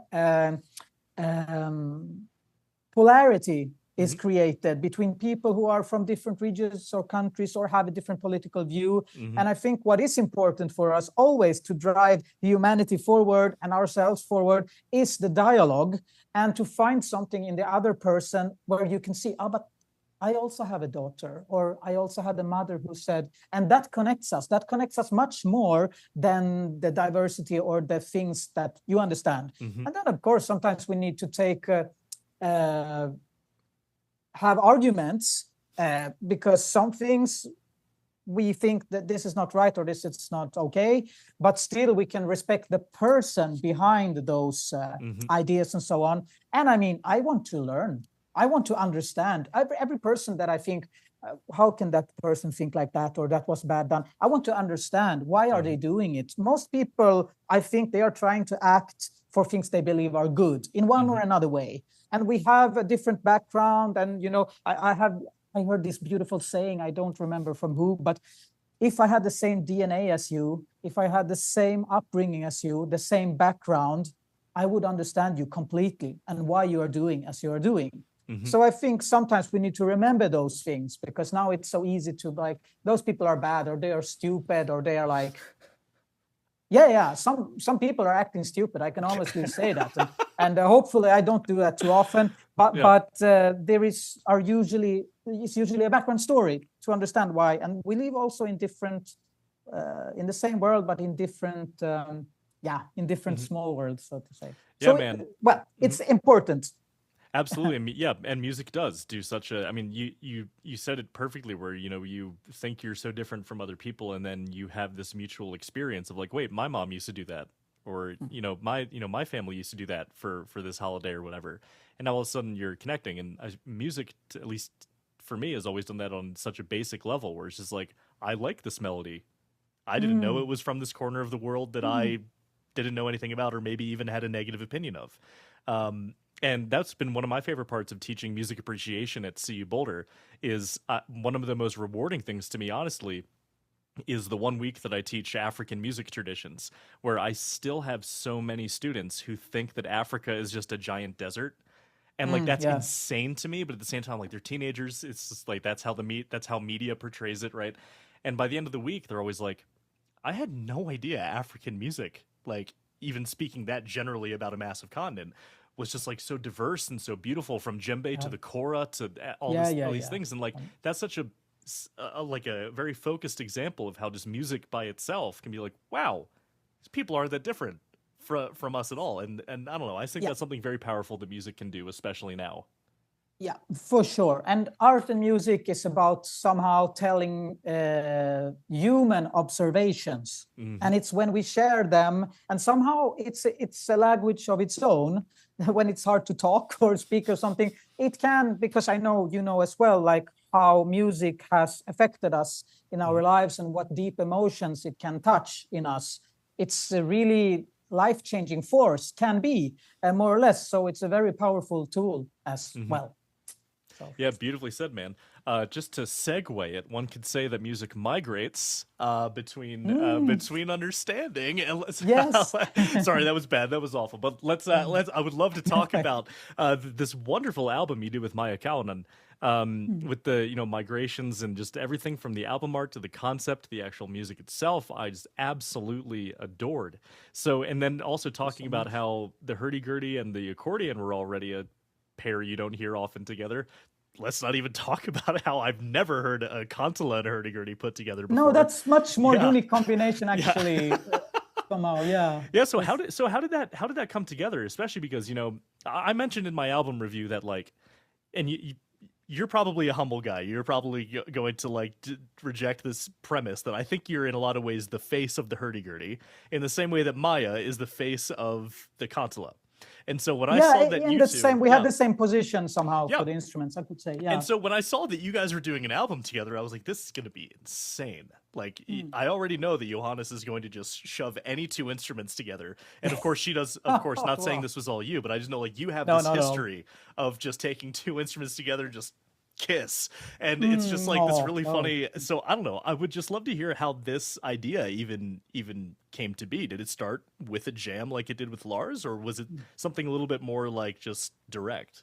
polarity is created between people who are from different regions or countries or have a different political view. And I think what is important for us always to drive humanity forward and ourselves forward is the dialogue, and to find something in the other person where you can see, but I also have a daughter, or I also had a mother who said, and that connects us. That connects us much more than the diversity or the things that you understand. And then, of course, sometimes we need to have arguments because some things we think that this is not right or this is not okay, but still we can respect the person behind those ideas and so on. And I mean, I want to learn. I want to understand every person that I think, how can that person think like that, or that was bad done? I want to understand, why are they doing it? Most people, I think they are trying to act for things they believe are good in one or another way. And we have a different background. And, I heard this beautiful saying, I don't remember from who, but if I had the same DNA as you, if I had the same upbringing as you, the same background, I would understand you completely and why you are doing as you are doing. So I think sometimes we need to remember those things, because now it's so easy to like, those people are bad, or they are stupid, or they are like, some people are acting stupid. I can honestly say that. And hopefully I don't do that too often, but it's usually a background story to understand why. And we live also in different, in the same world, but in different, small worlds, so to say. Yeah, so, man. It's important. Absolutely. And music does do such a, I mean, you said it perfectly, where, you think you're so different from other people, and then you have this mutual experience of like, wait, my mom used to do that, or, my family used to do that for this holiday or whatever. And now all of a sudden you're connecting, and music, at least for me, has always done that on such a basic level, where it's just like, I like this melody. I didn't know it was from this corner of the world that I didn't know anything about, or maybe even had a negative opinion of. And that's been one of my favorite parts of teaching music appreciation at CU Boulder. Is one of the most rewarding things to me, honestly, is the 1 week that I teach African music traditions, where I still have so many students who think that Africa is just a giant desert. And like that's insane to me, but at the same time, like they're teenagers. It's just like that's how media portrays it, right? And by the end of the week, they're always like, I had no idea African music, like even speaking that generally about a massive continent, was just like so diverse and so beautiful, from djembe to the kora to all these things. And like that's such a very focused example of how just music by itself can be like, wow, these people aren't that different from us at all. And I don't know, I think that's something very powerful that music can do, especially now. Yeah, for sure. And art and music is about somehow telling human observations. And it's when we share them, and somehow it's a language of its own. When it's hard to talk or speak or something, it can, because I know you know as well, like how music has affected us in our lives and what deep emotions it can touch in us. It's a really life-changing force, can be, more or less. So it's a very powerful tool as well. So. Yeah, beautifully said, man. Just to segue it, one could say that music migrates between understanding and sorry, that was bad, that was awful. But let's I would love to talk about this wonderful album you did with Maija Kauhanen, with the migrations and just everything from the album art to the concept to the actual music itself. I just absolutely adored. So, and then also talking about how the hurdy-gurdy and the accordion were already a pair you don't hear often together. Let's not even talk about how I've never heard a kantele and a hurdy-gurdy put together before. No, that's much more unique combination, actually. Somehow, yeah. So how did that come together? Especially because I mentioned in my album review that and you're probably a humble guy. You're probably going to reject this premise that I think you're in a lot of ways the face of the hurdy-gurdy, in the same way that Maija is the face of the kantele. And so when I saw that we had the same position somehow for the instruments, I could say. Yeah. And so when I saw that you guys were doing an album together, I was like, this is going to be insane. I already know that Johannes is going to just shove any two instruments together. And of course she does, of course, not saying this was all you, but I just know you have this history of just taking two instruments together, just kiss. And it's just this really funny. So I don't know, I would just love to hear how this idea even came to be. Did it start with a jam like it did with Lars, or was it something a little bit more just direct?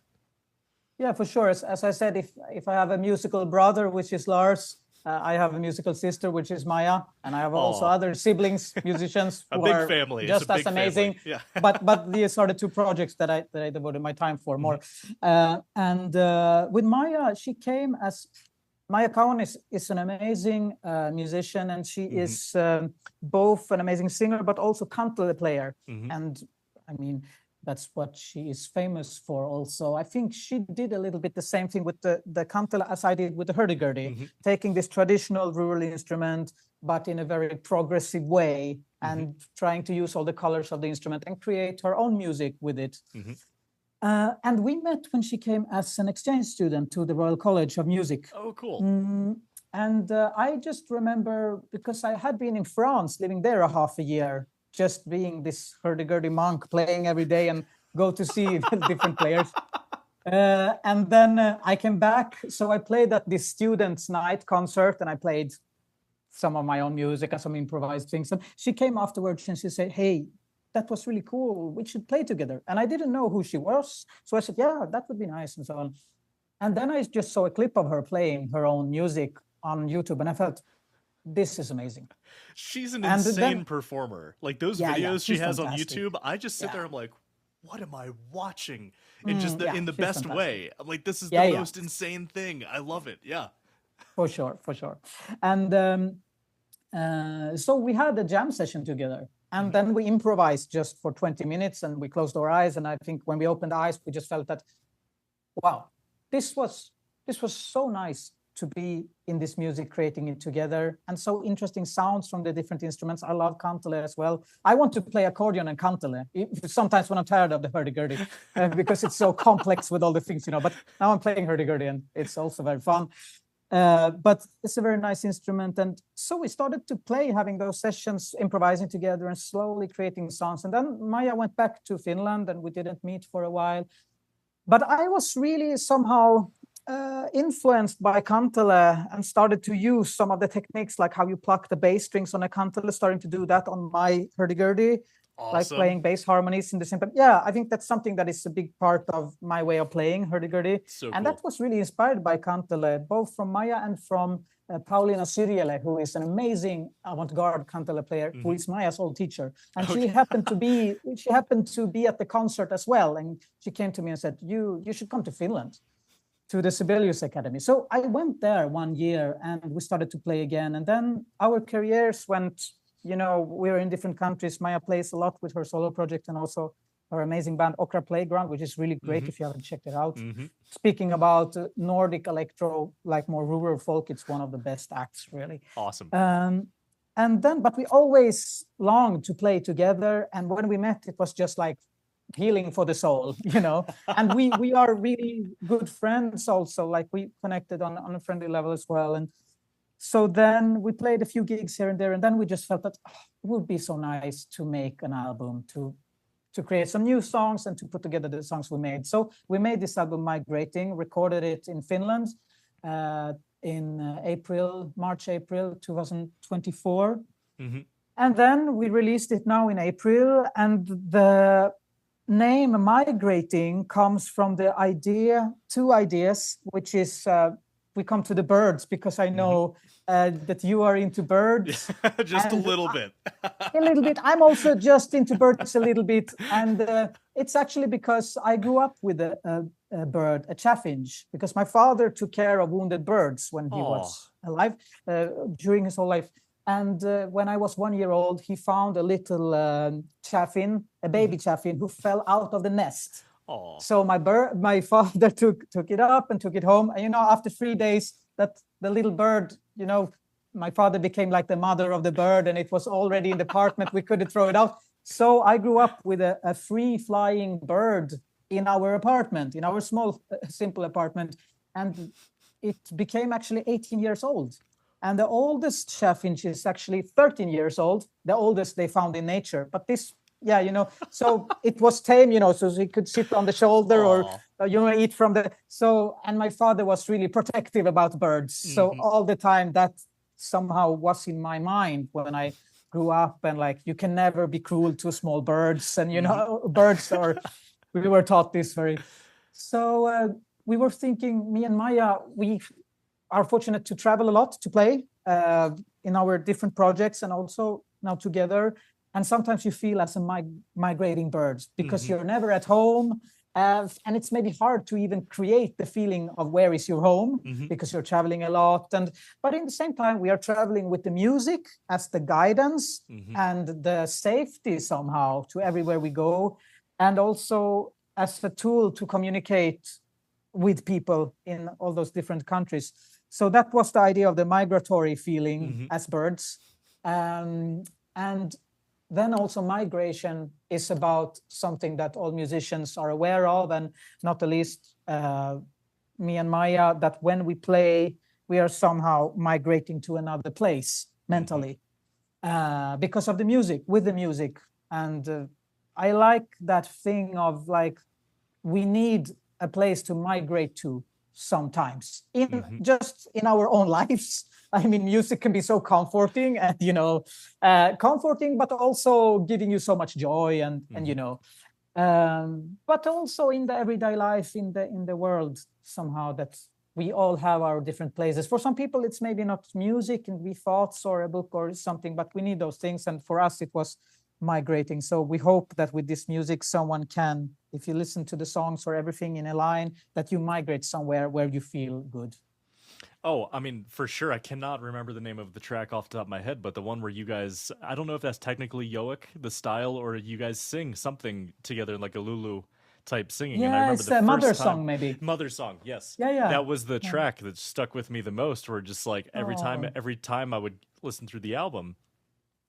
Yeah, for sure. As I said, if I have a musical brother, which is Lars, I have a musical sister, which is Maija, and I have also other siblings, musicians who big are family. just as amazing. Yeah. but these are the two projects that I devoted my time for more. And with Maija, she came as Maija Kauhanen is an amazing musician, and she is both an amazing singer but also kantele player. And I mean, that's what she is famous for also. I think she did a little bit the same thing with the kantele as I did with the hurdy-gurdy, taking this traditional rural instrument, but in a very progressive way, and trying to use all the colors of the instrument and create her own music with it. And we met when she came as an exchange student to the Royal College of Music. Oh, cool. And I just remember, because I had been in France, living there a half a year, just being this hurdy-gurdy monk, playing every day and go to see different players. And then I came back. So I played at this students' night concert, and I played some of my own music and some improvised things. And she came afterwards and she said, hey, that was really cool. We should play together. And I didn't know who she was. So I said, yeah, that would be nice, and so on. And then I just saw a clip of her playing her own music on YouTube, and I felt, this is amazing. She's an insane performer. Those videos she has on YouTube, I just sit there, I'm like, what am I watching? And just in the best way. I'm like, this is the most insane thing. I love it. Yeah. For sure. And so we had a jam session together. And then we improvised just for 20 minutes, and we closed our eyes. And I think when we opened our eyes, we just felt that, wow, this was so nice to be in this music, creating it together, and so interesting sounds from the different instruments. I love kantele as well. I want to play accordion and kantele sometimes when I'm tired of the hurdy-gurdy, because it's so complex with all the things, but now I'm playing hurdy-gurdy, and it's also very fun. But it's a very nice instrument. And so we started to play, having those sessions, improvising together and slowly creating songs. And then Maija went back to Finland and we didn't meet for a while. But I was really somehow influenced by kantele and started to use some of the techniques, like how you pluck the bass strings on a kantele, starting to do that on my hurdy-gurdy. Awesome. Like playing bass harmonies in the same time. Yeah, I think that's something that is a big part of my way of playing hurdy-gurdy. So and cool. that was really inspired by kantele, both from Maija and from Pauliina Syrjälä, who is an amazing avant-garde kantele player, who is Maija's old teacher. And she happened to be at the concert as well. And she came to me and said, you should come to Finland, to the Sibelius Academy. So I went there 1 year and we started to play again. And then our careers went, we were in different countries. Maija plays a lot with her solo project and also her amazing band Okra Playground, which is really great if you haven't checked it out. Speaking about Nordic electro, like more rural folk, it's one of the best acts, really. Awesome. But we always longed to play together. And when we met, it was just like healing for the soul, and we are really good friends also, like we connected on a friendly level as well. And so then we played a few gigs here and there, and then we just felt that it would be so nice to make an album, to create some new songs and to put together the songs we made. So we made this album Migrating, recorded it in Finland in March, April 2024. And then we released it now in April, and the name Migrating comes from two ideas, which is we come to the birds, because I know that you are into birds. Just a little bit. A little bit. I'm also just into birds a little bit. And it's actually because I grew up with a bird, a chaffinch, because my father took care of wounded birds when he was alive, during his whole life. And when I was 1 year old, he found a little chaffin, a baby chaffin, who fell out of the nest. Aww. So my father took it up and took it home. And after 3 days, that the little bird, my father became like the mother of the bird, and it was already in the apartment. We couldn't throw it out. So I grew up with a free flying bird in our apartment, in our small, simple apartment, and it became actually 18 years old. And the oldest chaffinch is actually 13 years old, the oldest they found in nature. But this, so it was tame, so he could sit on the shoulder or, eat from the... And my father was really protective about birds. So all the time that somehow was in my mind when I grew up, and like, you can never be cruel to small birds. And, birds we were taught this very... So we were thinking, me and Maija, we are fortunate to travel a lot to play in our different projects and also now together. And sometimes you feel as a migrating birds, because you're never at home. And it's maybe hard to even create the feeling of where is your home, because you're traveling a lot. But in the same time, we are traveling with the music as the guidance and the safety somehow to everywhere we go. And also as a tool to communicate with people in all those different countries. So that was the idea of the migratory feeling as birds. And then also migration is about something that all musicians are aware of, and not the least me and Maija, that when we play, we are somehow migrating to another place mentally because of the music, with the music. And I like that thing of like, we need a place to migrate to sometimes, just in our own lives. I mean, music can be so comforting and, comforting, but also giving you so much joy and but also in the everyday life, in the world, somehow, that we all have our different places. For some people, it's maybe not music and be thoughts or a book or something, but we need those things. And for us, it was migrating. So we hope that with this music, someone can, if you listen to the songs or everything in a line, that you migrate somewhere where you feel good. Oh, I mean, for sure. I cannot remember the name of the track off the top of my head, but the one where you guys, I don't know if that's technically Yoic, the style, or you guys sing something together like a Lulu type singing. Yeah, and I remember it's the a Mother first song, time, maybe. Mother song, yes. Yeah. That was the track that stuck with me the most, where just like every time I would listen through the album,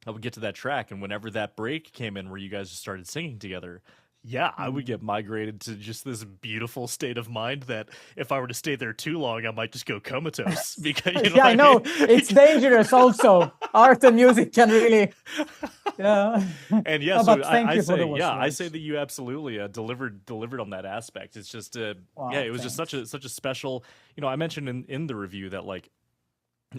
I would get to that track, and whenever that break came in where you guys just started singing together, Yeah, I would get migrated to just this beautiful state of mind that if I were to stay there too long, I might just go comatose because you know Yeah, what I know. I mean? It's dangerous also. Art and music can really, yeah. And yeah, Oh, so but thank I you for say, those yeah, I say words. that you absolutely delivered on that aspect. It's just, yeah, Wow, it was just thanks. such a special. You know, I mentioned in the review that like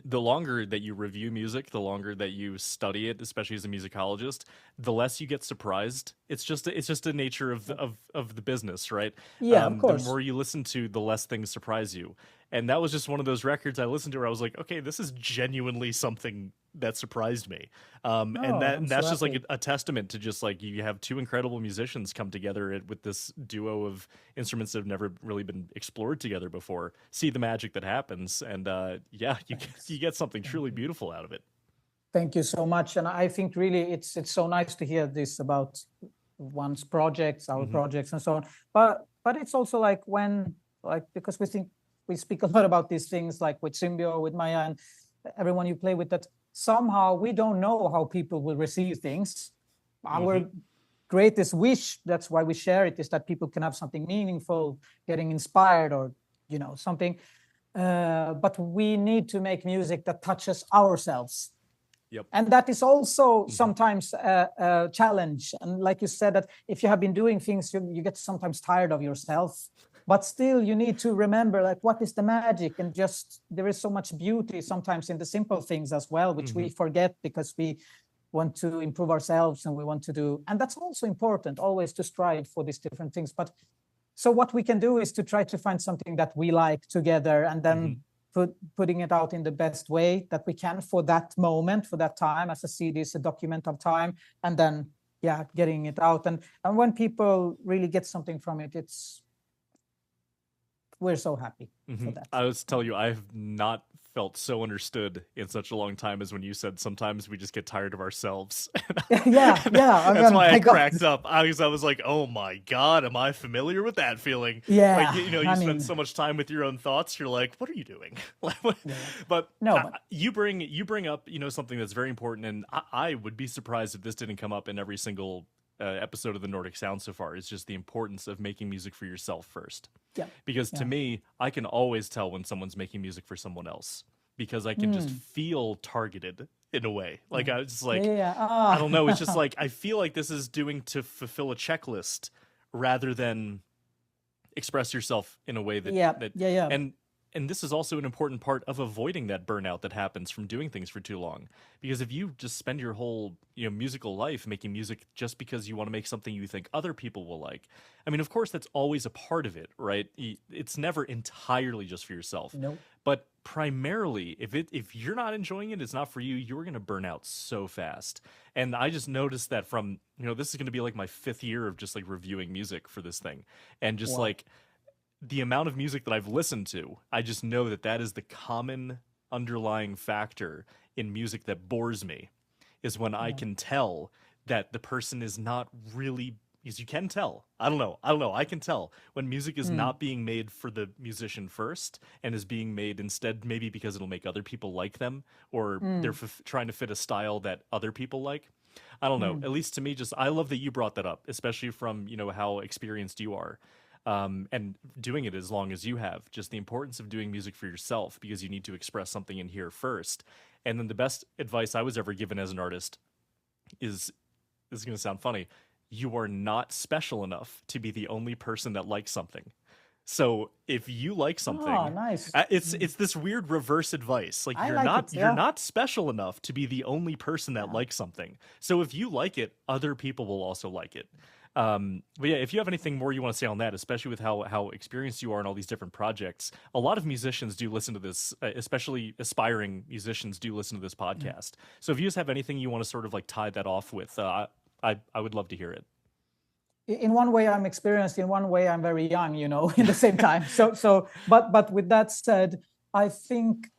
the longer that you review music, the longer that you study it, especially as a musicologist, the less you get surprised. It's just a nature of of the business, right? Yeah, of The course. more you listen to, the less things surprise you. And that was just one of those records I listened to where I was like, okay, this is genuinely something that surprised me. And Oh, I'm so that's just like happy. a testament to just like you have two incredible musicians come together with this duo of instruments that have never really been explored together before. See the magic that happens, and yeah, you Thanks. get something Thank truly you. beautiful out of it. Thank you so much. And I think really it's so nice to hear this about one's projects, our Hmm. projects, and so on. But it's also like when like because we speak a lot about these things like with Symbio, with Maija, and everyone you play with, that somehow we don't know how people will receive things. Hmm. Our greatest wish, that's why we share it, is that people can have something meaningful, getting inspired, or something. But we need to make music that touches ourselves, Yep. and that is also Hmm. sometimes a challenge. And like you said, that if you have been doing things, you get sometimes tired of yourself, but still you need to remember like what is the magic, and just there is so much beauty sometimes in the simple things as well, which we Hmm. forget because we want to improve ourselves, and we want to do, and that's also important, always to strive for these different things. But so what we can do is to try to find something that we like together, and Hmm. then putting it out in the best way that we can for that moment, for that time. As a CD is a document of time, and then yeah, getting it out. And when people really get something from it, we're so happy for that. I was tell you, I have not felt so understood in such a long time as when you said sometimes we just get tired of ourselves. Yeah, yeah, I That's mean, why I I got, cracked up. I was like, oh my God, am I familiar with that feeling? Like, yeah, you know, you I spend mean, so much time with your own thoughts. You're like, what are you doing? yeah, But no, but you bring up, you know, something that's very important. And I would be surprised if this didn't come up in every single episode of the Nordic Sound so far. Is just the importance of making music for yourself first. yeah, Because to yeah. me, I can always tell when someone's making music for someone else because I can just Mm, feel targeted in a way. Like yeah, I was just yeah, like, yeah, yeah. I don't know. It's just Ah, like I feel like this is doing to fulfill a checklist rather than express yourself in a way yeah, that yeah, yeah. and and this is also an important part of avoiding that burnout that happens from doing things for too long, because if you just spend your whole, you know, musical life making music just because you want to make something you think other people will like, I mean, of course that's always a part of it, right? It's never entirely just for yourself, No. but primarily if you're not enjoying it, it's not for you, you're going to burn out so fast. And I just noticed that from, you know, this is going to be like my fifth year of just like reviewing music for this thing, and just Wow. like the amount of music that I've listened to, I just know that that is the common underlying factor in music that bores me, is when I Yeah. can tell that the person is not really, because you can tell. I don't know. I can tell when music is Mm, not being made for the musician first and is being made instead, maybe because it'll make other people like them, or they're mm, trying to fit a style that other people like. I don't know. mm. At least to me, just I love that you brought that up, especially from, you know, how experienced you are, and doing it as long as you have. Just the importance of doing music for yourself because you need to express something in here first. And then the best advice I was ever given as an artist is, this is going to sound funny, you are not special enough to be the only person that likes something. So if you like Ah, something, nice. Mm. it's this weird reverse advice. Like I like it. you're Yeah. not special enough to be the only person that Yeah. likes something. So if you like it, other people will also like it. But yeah, if you have anything more you want to say on that, especially with how experienced you are in all these different projects, a lot of musicians do listen to this, especially aspiring musicians do listen to this Yeah. podcast. So if you just have anything you want to sort of like tie that off with, I would love to hear it. In one way, I'm experienced. In one way, I'm very young. In the same time. But with that said, I think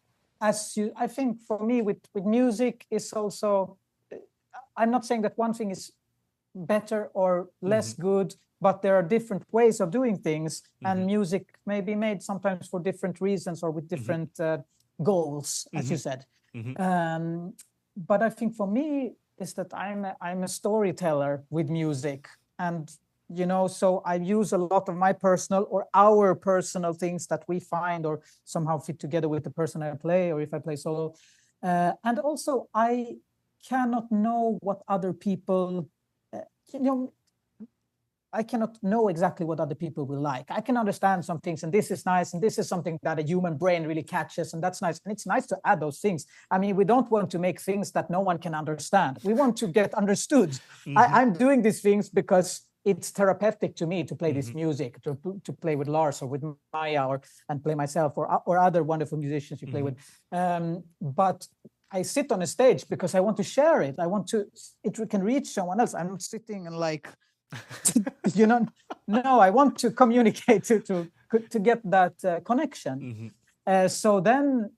I think for me with music is also. I'm not saying that one thing is better or Hmm. less good, but there are different ways of doing things, Hmm. and music may be made sometimes for different reasons or with Hmm. different goals, as Hmm. you said. Hmm. Um, but I think for me is that I'm a storyteller with music, and So I use a lot of my personal or our personal things that we find or somehow fit together with the person I play, or if I play solo. And also I cannot know what other people, I cannot know exactly what other people will like. I can understand some things, and this is nice, and this is something that a human brain really catches, and that's nice. And it's nice to add those things. I mean, we don't want to make things that no one can understand. We want to get understood. I'm doing these things because it's therapeutic to me to play this music, to play with Lars or with Maija and play myself or other wonderful musicians you play with. But I sit on a stage because I want to share it. It can reach someone else. I'm not sitting and like, no, I want to communicate to get that connection. So then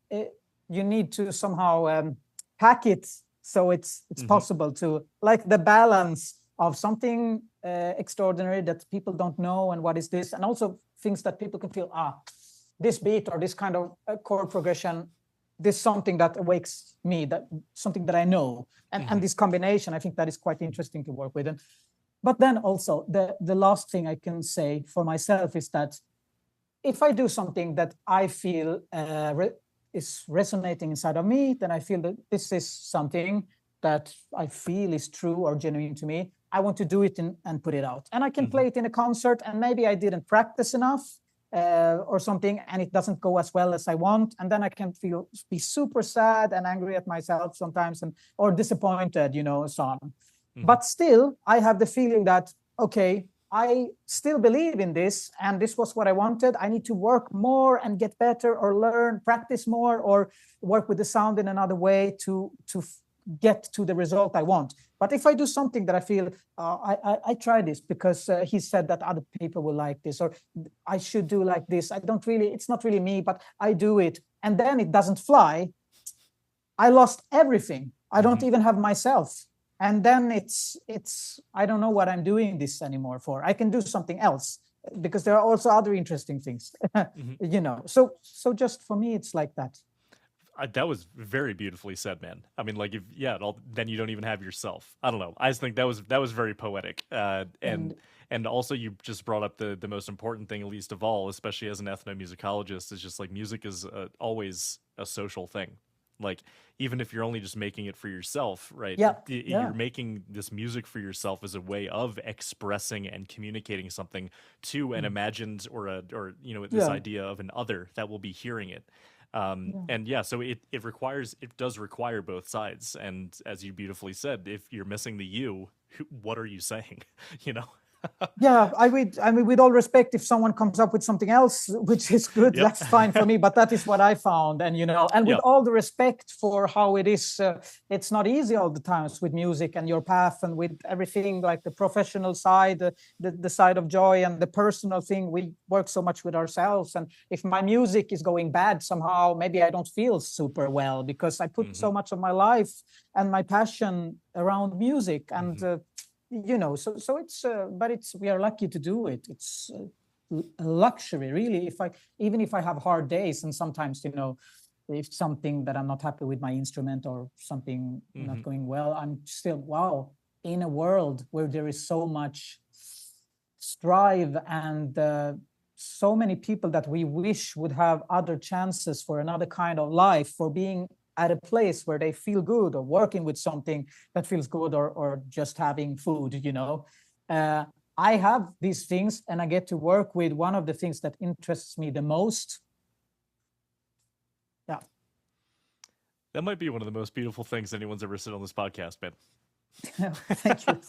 you need to somehow pack it so it's possible to, like, the balance of something extraordinary that people don't know, and what is this, and also things that people can feel, this beat or this kind of chord progression, this something that awakes me, that something that I know, and this combination, I think that is quite interesting to work with. But then also the last thing I can say for myself is that if I do something that I feel is resonating inside of me, then I feel that this is something that I feel is true or genuine to me. I want to do it and put it out. And I can play it in a concert, and maybe I didn't practice enough or something, and it doesn't go as well as I want. And then I can be super sad and angry at myself sometimes, or disappointed, so on. But still, I have the feeling that, okay, I still believe in this, and this was what I wanted. I need to work more and get better, or practice more, or work with the sound in another way to get to the result I want. But if I do something that I feel, I try this because he said that other people will like this, or I should do like this. It's not really me, but I do it. And then it doesn't fly. I lost everything. I don't even have myself. And then it's I don't know what I'm doing this anymore for. I can do something else because there are also other interesting things, So just for me, it's like that. That was very beautifully said, man. I mean, like, then you don't even have yourself. I don't know. I just think that was very poetic. And also you just brought up the most important thing, at least of all, especially as an ethnomusicologist, is just like music is always a social thing. Like, even if you're only just making it for yourself, right? Yeah. You're making this music for yourself as a way of expressing and communicating something to an imagined or this idea of an other that will be hearing it. So it does require both sides. And as you beautifully said, if you're missing the you, what are you saying? Yeah, I mean, with all respect, if someone comes up with something else, which is good, that's fine for me. But that is what I found, and with all the respect for how it is, it's not easy all the times with music and your path and with everything, like the professional side, the side of joy, and the personal thing. We work so much with ourselves, and if my music is going bad somehow, maybe I don't feel super well because I put so much of my life and my passion around music, and. So it's but we are lucky to do it. It's a luxury, really. Even if I have hard days, and sometimes if something that I'm not happy with my instrument or something not going well, I'm still in a world where there is so much strive and so many people that we wish would have other chances for another kind of life, for being at a place where they feel good, or working with something that feels good, or just having food, I have these things, and I get to work with one of the things that interests me the most. Yeah. That might be one of the most beautiful things anyone's ever said on this podcast, man. Thank you.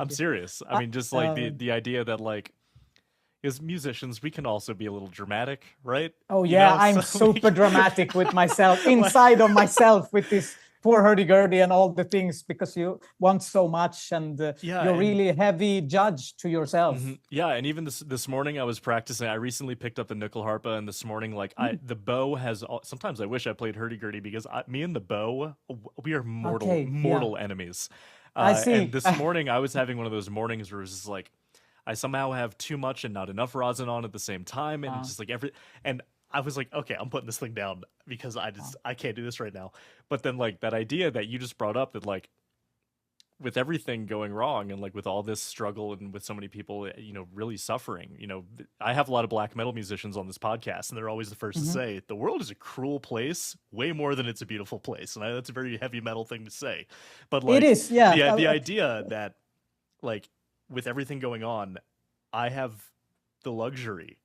I'm serious. I mean, just like the idea that, like, as musicians, we can also be a little dramatic, right? Oh, yeah, I'm super dramatic with myself, inside of myself, with this poor Hurdy-Gurdy and all the things, because you want so much, and you're really heavy judge to yourself. Yeah, and even this morning I was practicing. I recently picked up the nyckelharpa, and this morning, like, the bow has. Sometimes I wish I played Hurdy-Gurdy, because me and the bow, we are mortal enemies. I see. And this morning I was having one of those mornings where it was just like, I somehow have too much and not enough rosin on at the same time, and just like and I was like, okay, I'm putting this thing down because I can't do this right now. But then, like, that idea that you just brought up, that, like, with everything going wrong and like with all this struggle and with so many people, really suffering, I have a lot of black metal musicians on this podcast, and they're always the first to say the world is a cruel place way more than it's a beautiful place. And that's a very heavy metal thing to say, but like it is, yeah. the idea that like with everything going on, I have the luxury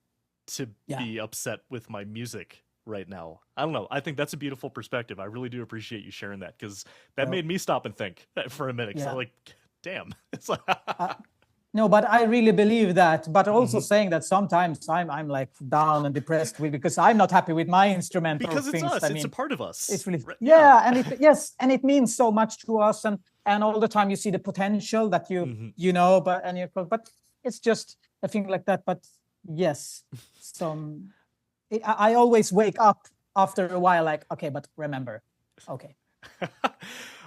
to be upset with my music right now. I don't know. I think that's a beautiful perspective. I really do appreciate you sharing that, because that made me stop and think for a minute. So like, damn. It's like no, but I really believe that. But also saying that sometimes I'm like down and depressed because I'm not happy with my instrument. Because or it's things. us. I It's mean, a part of us. It's really and it means so much to us, and all the time you see the potential that but it's just a thing like that. But yes, I always wake up after a while like, okay, but remember, okay.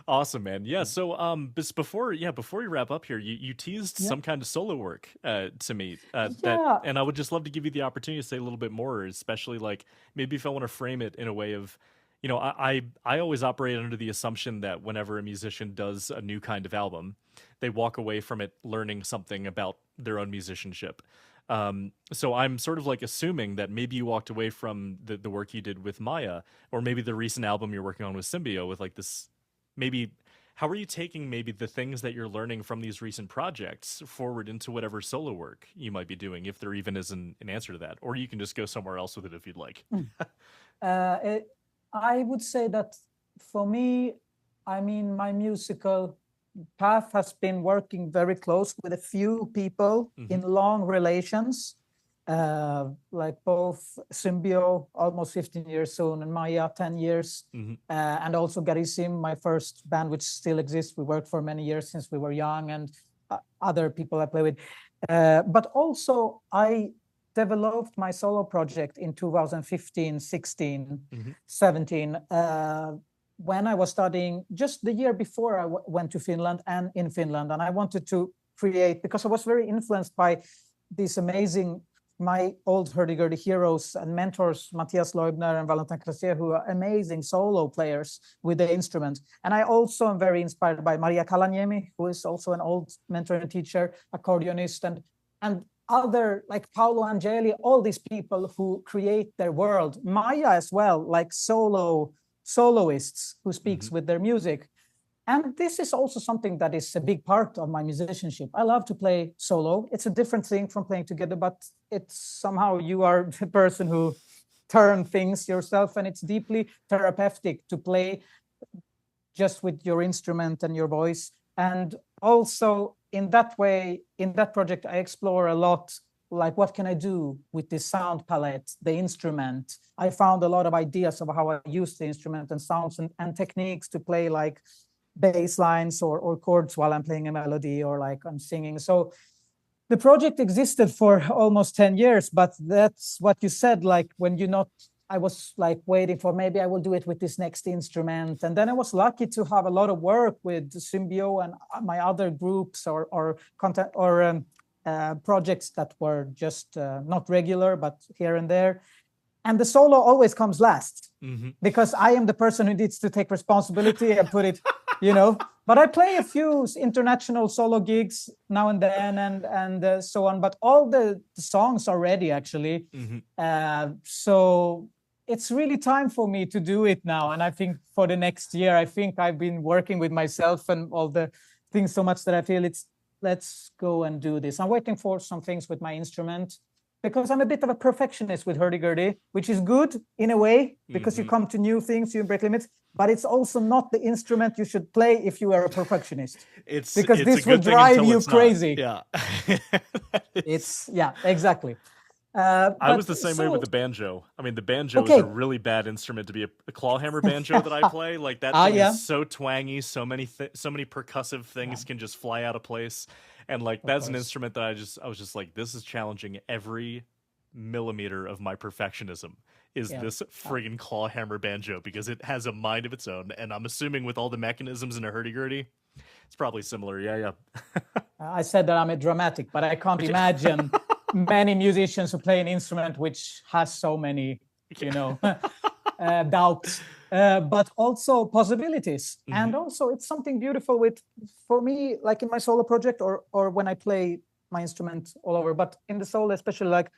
Awesome, man. Yeah. So, before we wrap up here, you teased some kind of solo work to me, and I would just love to give you the opportunity to say a little bit more, especially like maybe if I want to frame it in a way of, I always operate under the assumption that whenever a musician does a new kind of album, they walk away from it learning something about their own musicianship. So I'm sort of like assuming that maybe you walked away from the work you did with Maija, or maybe the recent album you're working on with Symbio, with like this. Maybe how are you taking maybe the things that you're learning from these recent projects forward into whatever solo work you might be doing, if there even is an answer to that, or you can just go somewhere else with it if you'd like. I would say that for me, I mean, my musical path has been working very close with a few people in long relations, like both Symbio, almost 15 years soon, and Maija, 10 years, and also Garisim, my first band, which still exists. We worked for many years since we were young, and other people I play with. But also, I developed my solo project in 2015, 16, 17, when I was studying just the year before I went to Finland and in Finland. And I wanted to create, because I was very influenced by these amazing, my old Hurdy-Gurdy heroes and mentors, Matthias Leubner and Valentin Classier, who are amazing solo players with the instrument. And I also am very inspired by Maija Kauhanen, who is also an old mentor and teacher, accordionist, and other, like Paolo Angeli, all these people who create their world. Maija as well, like soloists who speaks with their music. And this is also something that is a big part of my musicianship. I love to play solo. It's a different thing from playing together, but it's somehow you are the person who turn things yourself, and it's deeply therapeutic to play just with your instrument and your voice. And also in that way, in that project, I explore a lot, like what can I do with the sound palette, the instrument. I found a lot of ideas of how I use the instrument and sounds and techniques to play like bass lines or chords while I'm playing a melody or like I'm singing. So the project existed for almost 10 years, but that's what you said, like when I was like waiting for, maybe I will do it with this next instrument. And then I was lucky to have a lot of work with Symbio and my other groups or content or projects that were just not regular, but here and there. And the solo always comes last because I am the person who needs to take responsibility and put it, But I play a few international solo gigs now and then and so on. But all the songs are ready, actually. So it's really time for me to do it now. And I think for the next year, I think I've been working with myself and all the things so much that I feel let's go and do this. I'm waiting for some things with my instrument because I'm a bit of a perfectionist with Hurdy-Gurdy, which is good in a way because you come to new things, you break limits, but it's also not the instrument you should play if you are a perfectionist. Because this will drive you crazy. Yeah. Exactly. I was the same way with the banjo. I mean, the banjo is a really bad instrument to be a clawhammer banjo that I play. Like that thing is so twangy, so many percussive things can just fly out of place. And like that's an instrument that I was just like, this is challenging every millimeter of my perfectionism. Is this friggin' clawhammer banjo, because it has a mind of its own. And I'm assuming with all the mechanisms in a Hurdy-Gurdy, it's probably similar. Yeah. I said that I'm a dramatic, but I can't imagine many musicians who play an instrument which has so many, doubts. but also possibilities. And also it's something beautiful for me, like in my solo project or when I play my instrument all over, but in the solo especially, like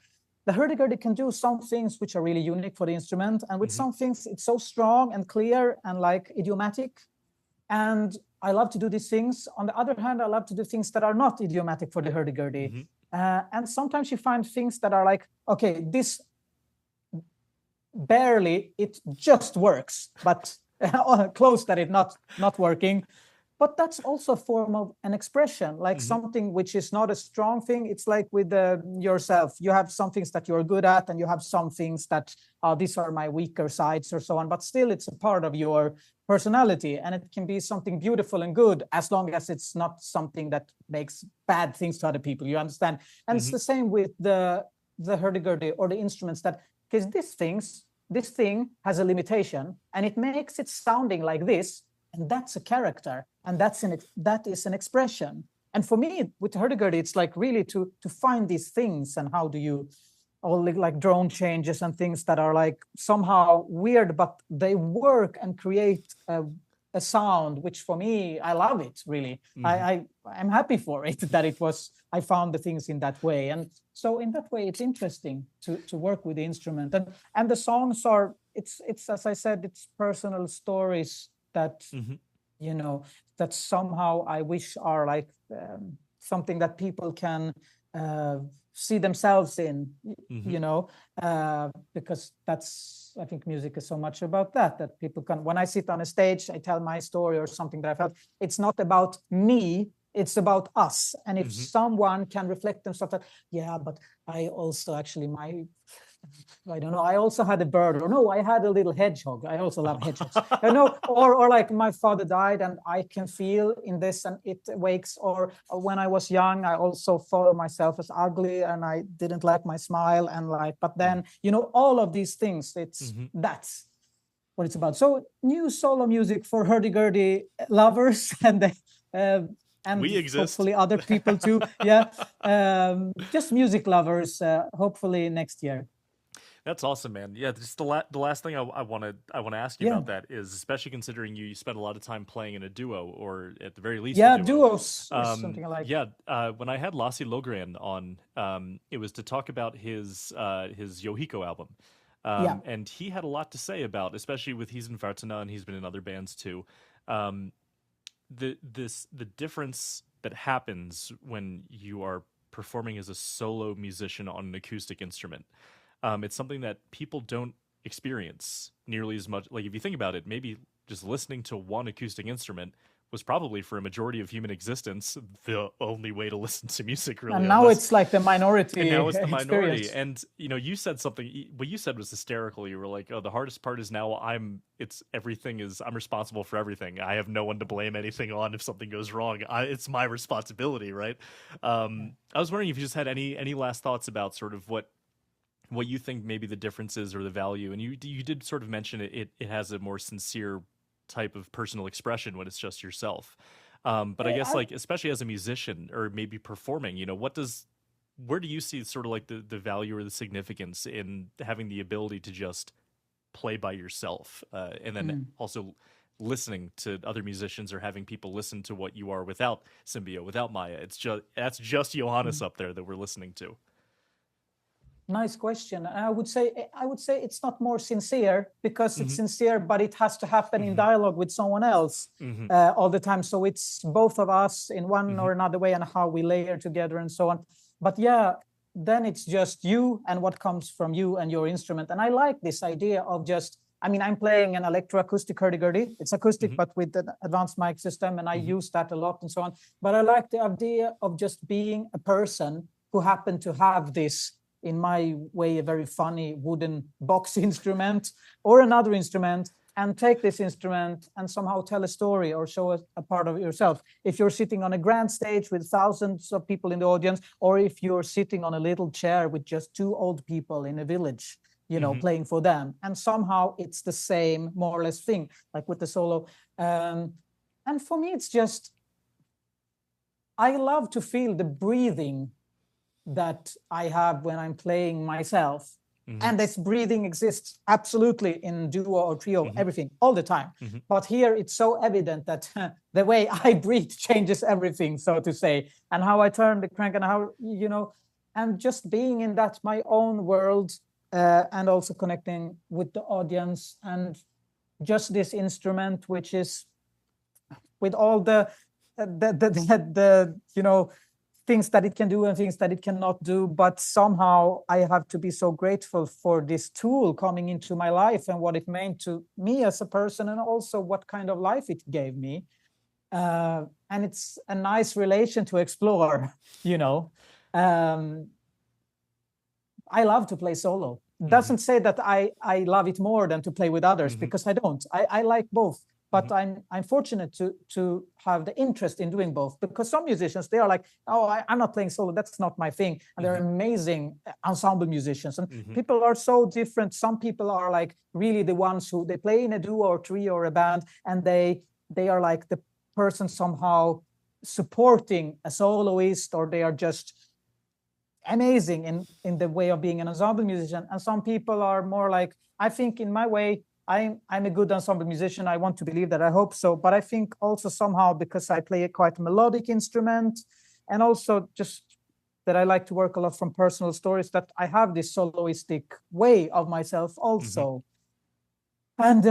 the hurdy-gurdy can do some things which are really unique for the instrument, and with some things it's so strong and clear and like idiomatic. And I love to do these things. On the other hand, I love to do things that are not idiomatic for the hurdy-gurdy. And sometimes you find things that are like, okay, this barely, it just works, but close that it not working. But that's also a form of an expression, like something which is not a strong thing. It's like with yourself. You have some things that you're good at, and you have some things that these are my weaker sides or so on. But still, it's a part of your personality, and it can be something beautiful and good as long as it's not something that makes bad things to other people. You understand? And it's the same with the hurdy-gurdy or the instruments, that because this thing has a limitation, and it makes it sounding like this. And that's a character, and that is an expression. And for me, with hurdy-gurdy, it's like really to find these things, and how do you, all like drone changes and things that are like somehow weird, but they work and create a sound, which for me, I love it really. I'm happy for it that I found the things in that way. And so in that way, it's interesting to work with the instrument, and the songs are, it's as I said, it's personal stories that that somehow I wish are like something that people can see themselves in, because I think music is so much about that people can, when I sit on a stage, I tell my story or something that I felt. It's not about me, it's about us. And if someone can reflect themselves that, yeah, but I also actually I don't know, I also had a bird, or no, I had a little hedgehog. I also love hedgehogs. Or like my father died, and I can feel in this, and it wakes. Or when I was young, I also thought of myself as ugly, and I didn't like my smile, and like, but then all of these things. That's what it's about. So new solo music for hurdy-gurdy lovers and we exist. Hopefully other people too. Just music lovers. Hopefully next year. That's awesome, man. Yeah, just the last thing I want to ask you about that is, especially considering you spent a lot of time playing in a duo, or at the very least a duo. Duos is something I like. When I had Lassi Logren on, it was to talk about his Yohiko album. And he had a lot to say about, especially with He's in Vartana, and he's been in other bands too. The difference that happens when you are performing as a solo musician on an acoustic instrument. It's something that people don't experience nearly as much. Like, if you think about it, maybe just listening to one acoustic instrument was probably, for a majority of human existence, the only way to listen to music, really. And now it's like the minority. And now it's the minority. Experience. And you said something. What you said was hysterical. You were like, "Oh, the hardest part is now I'm responsible for everything. I have no one to blame anything on if something goes wrong. It's my responsibility, right?" I was wondering if you just had any last thoughts about sort of what you think maybe the difference is, or the value. And you did sort of mention it has a more sincere type of personal expression when it's just yourself. But I guess, like, especially as a musician, or maybe performing, where do you see sort of like the value or the significance in having the ability to just play by yourself, and then also listening to other musicians, or having people listen to what you are without Symbio, without Maija? That's just Johannes up there that we're listening to. Nice question. I would say it's not more sincere, because it's sincere, but it has to happen in dialogue with someone else all the time. So it's both of us in one or another way, and how we layer together and so on. But then it's just you and what comes from you and your instrument. And I like this idea of I'm playing an electroacoustic hurdy-gurdy. It's acoustic, but with an advanced mic system, and I use that a lot and so on. But I like the idea of just being a person who happened to have this, in my way, a very funny wooden box instrument or another instrument, and take this instrument and somehow tell a story or show a part of yourself. If you're sitting on a grand stage with thousands of people in the audience, or if you're sitting on a little chair with just two old people in a village, playing for them. And somehow it's the same, more or less, thing, like with the solo. And for me, it's just, I love to feel the breathing that I have when I'm playing myself. And this breathing exists absolutely in duo or trio, everything, all the time. But here it's so evident that the way I breathe changes everything, so to say, and how I turn the crank and how, and just being in that my own world, and also connecting with the audience, and just this instrument, which is with all the things that it can do and things that it cannot do, but somehow I have to be so grateful for this tool coming into my life and what it meant to me as a person, and also what kind of life it gave me. And it's a nice relation to explore, I love to play solo. Doesn't say that I love it more than to play with others, because I don't. I like both. But I'm fortunate to have the interest in doing both, because some musicians, they are like, oh, I'm not playing solo, that's not my thing. And they're amazing ensemble musicians. And people are so different. Some people are like really the ones who they play in a duo or trio or a band, and they are like the person somehow supporting a soloist, or they are just amazing in the way of being an ensemble musician. And some people are more like, I think in my way, I'm a good ensemble musician. I want to believe that. I hope so. But I think also somehow, because I play a quite melodic instrument, and also just that I like to work a lot from personal stories, that I have this soloistic way of myself also. And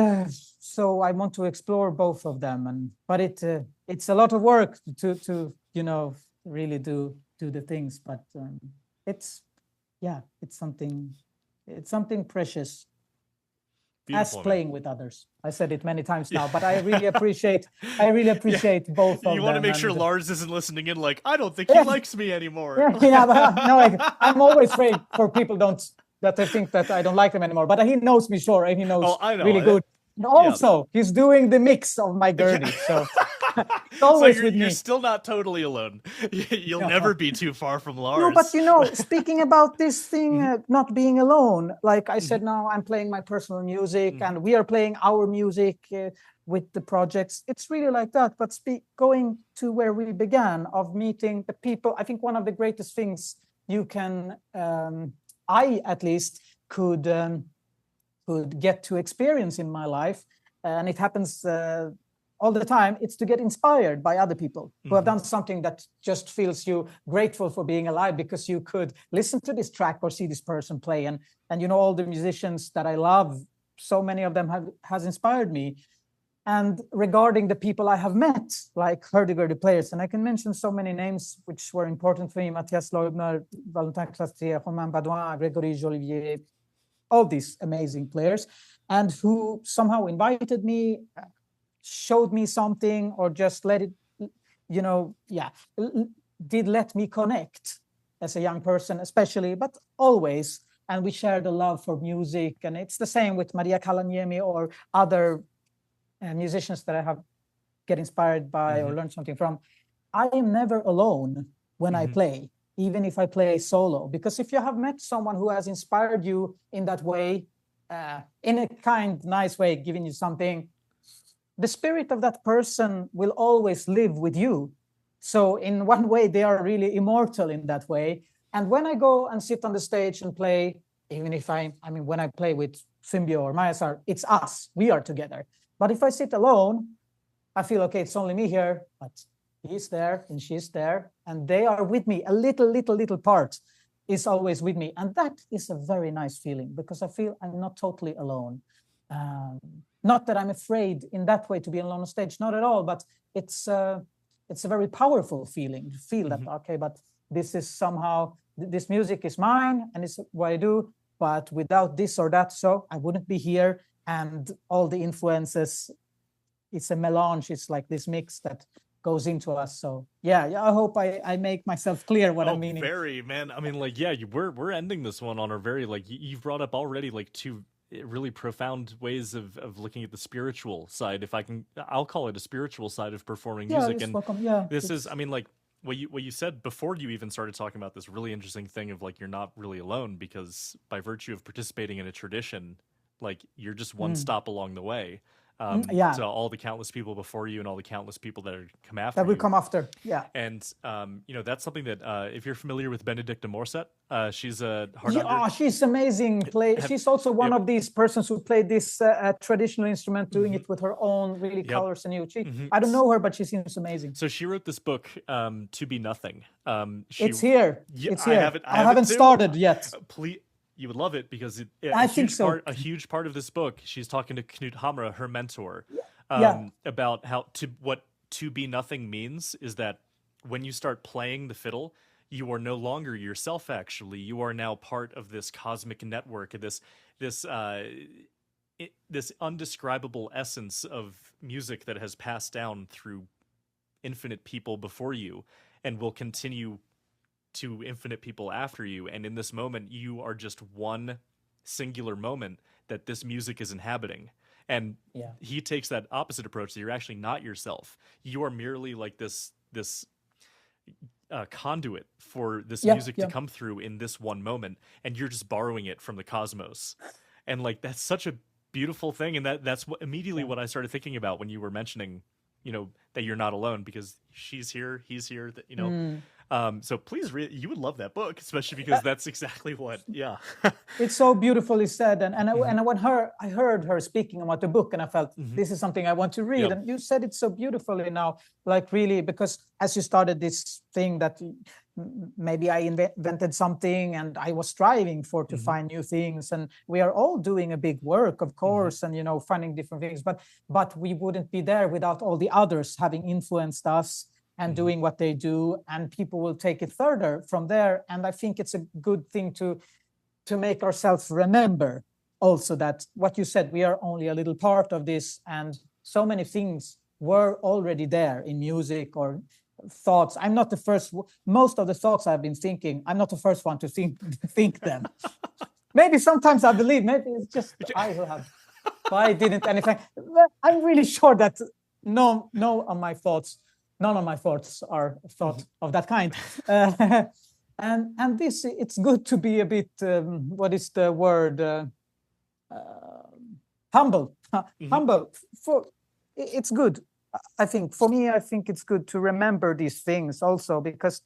so I want to explore both of them. But it's a lot of work to really do the things. But it's something precious. Beautiful, as playing with others. I said it many times now, but I really appreciate both of them. You want to make sure Lars isn't listening in like, I don't think he likes me anymore. But no, I'm always afraid for people that they think that I don't like them anymore. But he knows me, sure, and he knows really good. And also, he's doing the mix of Migrating, so it's always with me. You're still not totally alone. You'll never be too far from Lars. No, but speaking about this thing, not being alone, like I said, now I'm playing my personal music, and we are playing our music with the projects. It's really like that. But going to where we began, of meeting the people, I think one of the greatest things you can, I at least could get to experience in my life, and it happens all the time, it's to get inspired by other people who have done something that just feels you grateful for being alive, because you could listen to this track or see this person play. And all the musicians that I love, so many of them has inspired me. And regarding the people I have met, like Hurdy-Gurdy players, and I can mention so many names which were important for me: Mathias Leubner, Valentin Clastrier, Romain Baudouin, Grégory Jolivier, all these amazing players, and who somehow invited me, showed me something, or just did let me connect as a young person, especially, but always. And we shared a love for music. And it's the same with Maija Kauhanen or other musicians that I have get inspired by or learned something from. I am never alone when I play, even if I play solo, because if you have met someone who has inspired you in that way, in a kind, nice way, giving you something, the spirit of that person will always live with you. So in one way, they are really immortal in that way. And when I go and sit on the stage and play, even if when I play with Symbio or Maija, it's us, we are together. But if I sit alone, I feel, okay, it's only me here, but he's there and she's there, and they are with me. A little part is always with me. And that is a very nice feeling, because I feel I'm not totally alone. Not that I'm afraid in that way to be alone on stage, not at all, but it's a very powerful feeling to feel that, okay, but this is somehow, this music is mine and it's what I do, but without this or that, so I wouldn't be here. And all the influences, it's a melange, it's like this mix that goes into us. So yeah, I hope I make myself clear what I'm meaning. Very, man. I mean, we're ending this one on a very, you've brought up already two really profound ways of looking at the spiritual side, I'll call it a spiritual side of performing music. And this is, what you said before you even started talking about this really interesting thing of you're not really alone, because by virtue of participating in a tradition, you're just one stop along the way. Yeah, to all the countless people before you and all the countless people that are come after that will you. come after. Yeah. And that's something that if you're familiar with Benedicta Morset, she's a Yeah, hardanger. she's amazing. She's also one of these persons who played this traditional instrument, doing it with her own really colors and you. I don't know her, but she seems amazing. So she wrote this book, To Be Nothing. It's here. Yeah, it's here. I haven't started yet. Please, you would love it because I think so. A huge part of this book, she's talking to Knut Hamre, her mentor, about what to be nothing means is that when you start playing the fiddle, you are no longer yourself. Actually, you are now part of this cosmic network, this undescribable essence of music that has passed down through infinite people before you and will continue to infinite people after you. And in this moment, you are just one singular moment that this music is inhabiting. And he takes that opposite approach, that you're actually not yourself. You are merely like this conduit for this music to come through in this one moment, and you're just borrowing it from the cosmos. And like, that's such a beautiful thing. And that's what immediately what I started thinking about when you were mentioning, that you're not alone, because she's here, he's here, so please you would love that book, especially because that's exactly what, it's so beautifully said. And when I heard her speaking about the book, and I felt this is something I want to read. And you said it so beautifully now, like really, because as you started this thing that maybe I invented something and I was striving to find new things, and we are all doing a big work, of course, and finding different things, but we wouldn't be there without all the others having influenced us and doing what they do, and people will take it further from there. And I think it's a good thing to make ourselves remember also that what you said, we are only a little part of this, and so many things were already there in music or thoughts. I'm not the first. Most of the thoughts I've been thinking, I'm not the first one to think them. Maybe sometimes I believe, maybe it's just I who have. I didn't anything. I'm really sure that none of my thoughts are thought of that kind. And this, it's good to be a bit, what is the word? Humble. Humble. It's good. I think for me, I think it's good to remember these things also, because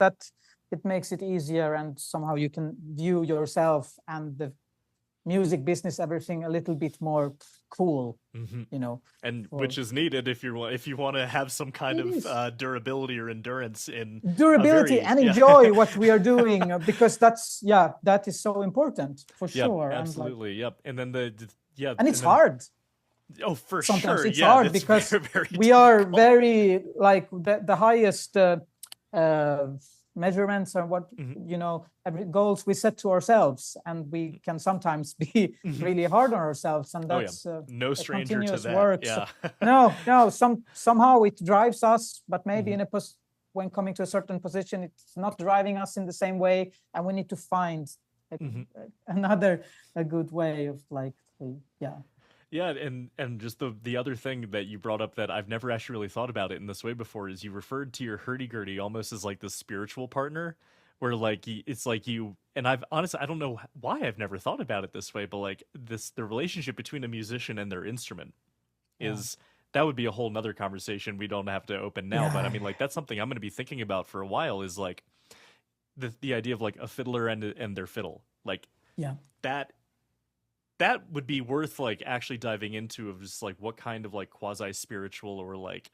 it makes it easier, and somehow you can view yourself and the music business, everything a little bit more cool, and which is needed if you want to have some kind of durability or endurance in and enjoy what we are doing, because that is so important for sure. Absolutely. And then and it's hard. Oh, for sometimes sure. It's hard because very, very we are very like the highest measurements and what every goals we set to ourselves, and we can sometimes be really hard on ourselves, and that's no stranger to that. Work. No, somehow it drives us, but maybe when coming to a certain position, it's not driving us in the same way, and we need to find a good way of and just the other thing that you brought up that I've never actually really thought about it in this way before is you referred to your hurdy-gurdy almost as like this spiritual partner, where like it's like you, and I've honestly, I don't know why I've never thought about it this way, but like the relationship between a musician and their instrument is, that would be a whole nother conversation we don't have to open now, but I mean, like, that's something I'm going to be thinking about for a while, is like the idea of like a fiddler and their fiddle, like that would be worth like actually diving into, of just like what kind of like quasi spiritual, or like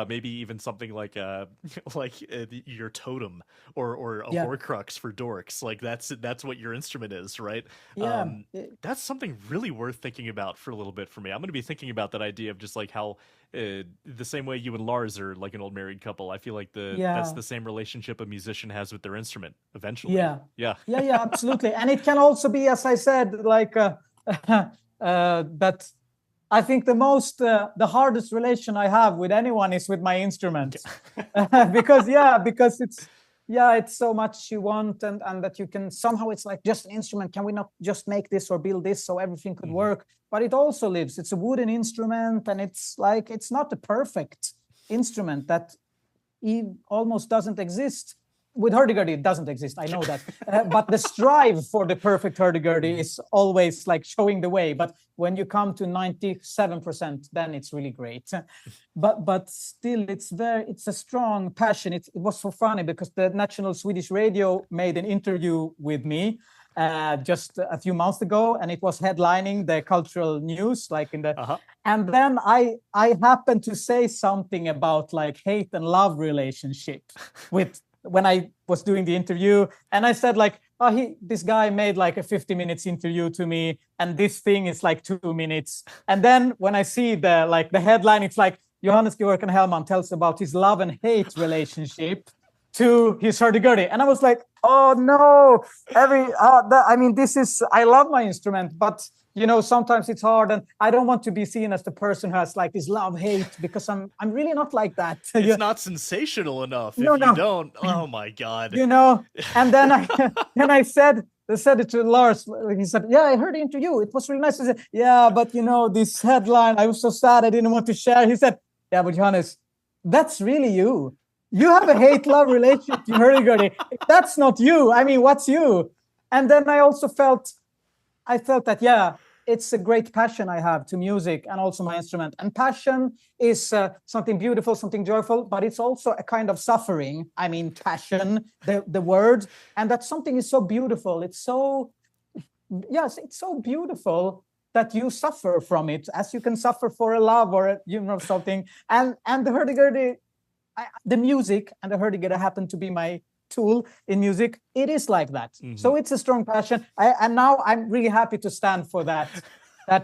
maybe even something like your totem or a horcrux for dorks, like that's what your instrument is, right? That's something really worth thinking about for a little bit for me. I'm going to be thinking about that idea of just like how the same way you and Lars are like an old married couple, I feel like that's the same relationship a musician has with their instrument eventually. Absolutely. And it can also be, as I said, like that I think the hardest relation I have with anyone is with my instrument. because it's so much you want, and that you can somehow, it's like just an instrument. Can we not just make this or build this so everything could work? But it also lives. It's a wooden instrument, and it's like, it's not a perfect instrument that almost doesn't exist. with Hurdy-Gurdy, it doesn't exist. I know that. But the strive for the perfect Hurdy-Gurdy is always like showing the way. But when you come to 97%, then it's really great. But still, it's a strong passion. It was so funny because the national Swedish radio made an interview with me just a few months ago, and it was headlining the cultural news, like in the. And then I happened to say something about like hate and love relationship with when I was doing the interview, and I said like, this guy made like a 50 minutes interview to me, and this thing is like 2 minutes. And then when I see the headline, it's like Johannes Geworkian Hellman tells about his love and hate relationship to his Hurdy-Gurdy. And I was like, oh no, I love my instrument, but you know, sometimes it's hard, and I don't want to be seen as the person who has like this love-hate, because I'm really not like that. It's not sensational enough if you don't. Oh my God. You know, and then I said it to Lars. He said, yeah, I heard the interview. It was really nice. I said, yeah, but you know, this headline, I was so sad I didn't want to share. He said, yeah, but Johannes, that's really you. You have a hate-love relationship to Hurdy-Gurdy. That's not you. I mean, what's you? And then I also felt that, yeah, it's a great passion I have to music and also my instrument. And passion is something beautiful, something joyful, but it's also a kind of suffering. I mean, passion, the word, and that something is so beautiful. It's so beautiful that you suffer from it, as you can suffer for a love or something. And the Hurdy-Gurdy, the music and the Hurdy-Gurdy happen to be my tool in music. It is like that. Mm-hmm. So it's a strong passion. And now I'm really happy to stand for that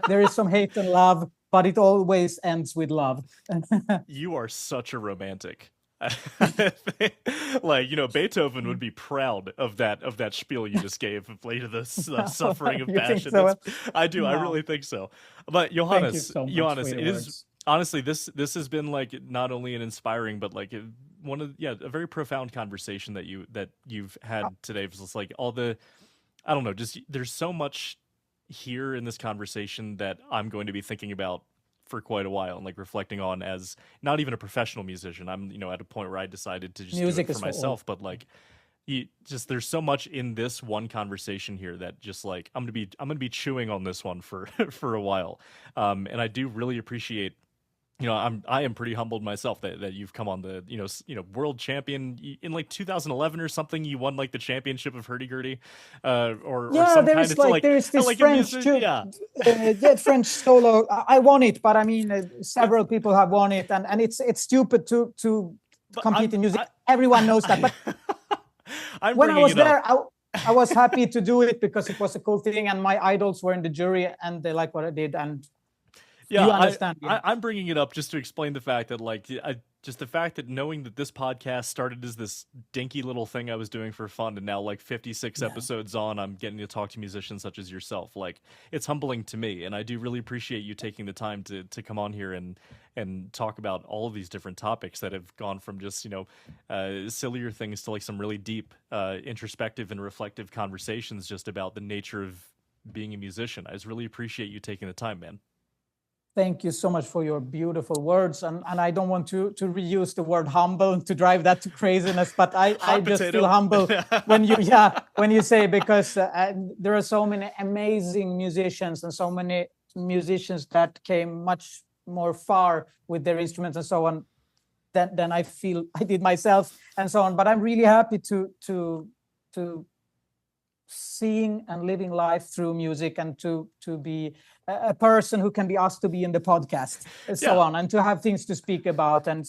there is some hate and love, but it always ends with love. You are such a romantic. Like, you know, Beethoven would be proud of that spiel you just gave of the suffering of passion. So? I do. No. I really think so. But Johannes, it is honestly, this has been like not only an inspiring, but like a very profound conversation that you've had today. It's just like I don't know, just there's so much here in this conversation that I'm going to be thinking about for quite a while and like reflecting on as not even a professional musician. I'm, you know, at a point where I decided to just music do it for myself, but like there's so much in this one conversation here that just like I'm gonna be chewing on this one for a while. And I do really appreciate, you know, I am pretty humbled myself that you've come on the, you know, world champion in like 2011 or something. You won like the championship of Hurdy-Gurdy, or some kind of like there's this like French French solo. I won it, but I mean several people have won it, and it's stupid to compete in music. Everyone knows that, but when I was there, I was happy to do it because it was a cool thing, and my idols were in the jury and they liked what I did, and. Yeah, you understand. I'm bringing it up just to explain the fact that, like, just the fact that knowing that this podcast started as this dinky little thing I was doing for fun, and now, like, 56 episodes on, I'm getting to talk to musicians such as yourself. Like, it's humbling to me, and I do really appreciate you taking the time to come on here and talk about all of these different topics that have gone from just, you know, sillier things to, like, some really deep, introspective and reflective conversations just about the nature of being a musician. I just really appreciate you taking the time, man. Thank you so much for your beautiful words. And I don't want to reuse the word humble to drive that to craziness, but I just feel humble when you say, because there are so many amazing musicians and so many musicians that came much more far with their instruments and so on than I feel I did myself and so on. But I'm really happy to seeing and living life through music, and to be a person who can be asked to be in the podcast and so on, and to have things to speak about. And